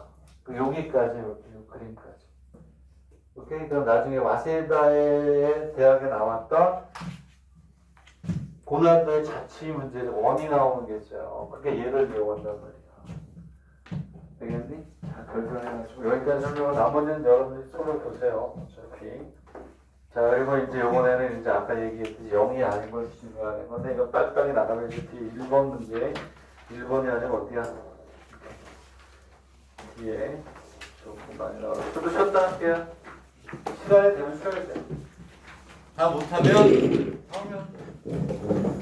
Speaker 1: 여기까지 이 그림까지. 오케이. 그럼 나중에 와세다의 대학에 나왔던 고난도의 자치 문제 원이 나오는 게 있어요. 그게 얘를 이용한단 말이야. 되겠니? 자, 결정해가지고 여기까지 설명을 나머지는 여러분들이 쏘를 보세요. 어차피. 자, 그리고 이제 요번에는 이제 아까 얘기했듯이 0이 아닌 걸 중요한 건데 이거 빨리빨리 나가면 이제 뒤에 1번 문제 1번이 아니면 어디야? 뒤에 조금 많이 나와요. 좀 쉬었다 할게요. 시간이 되면 쉬어야 돼. 다 못하면 하면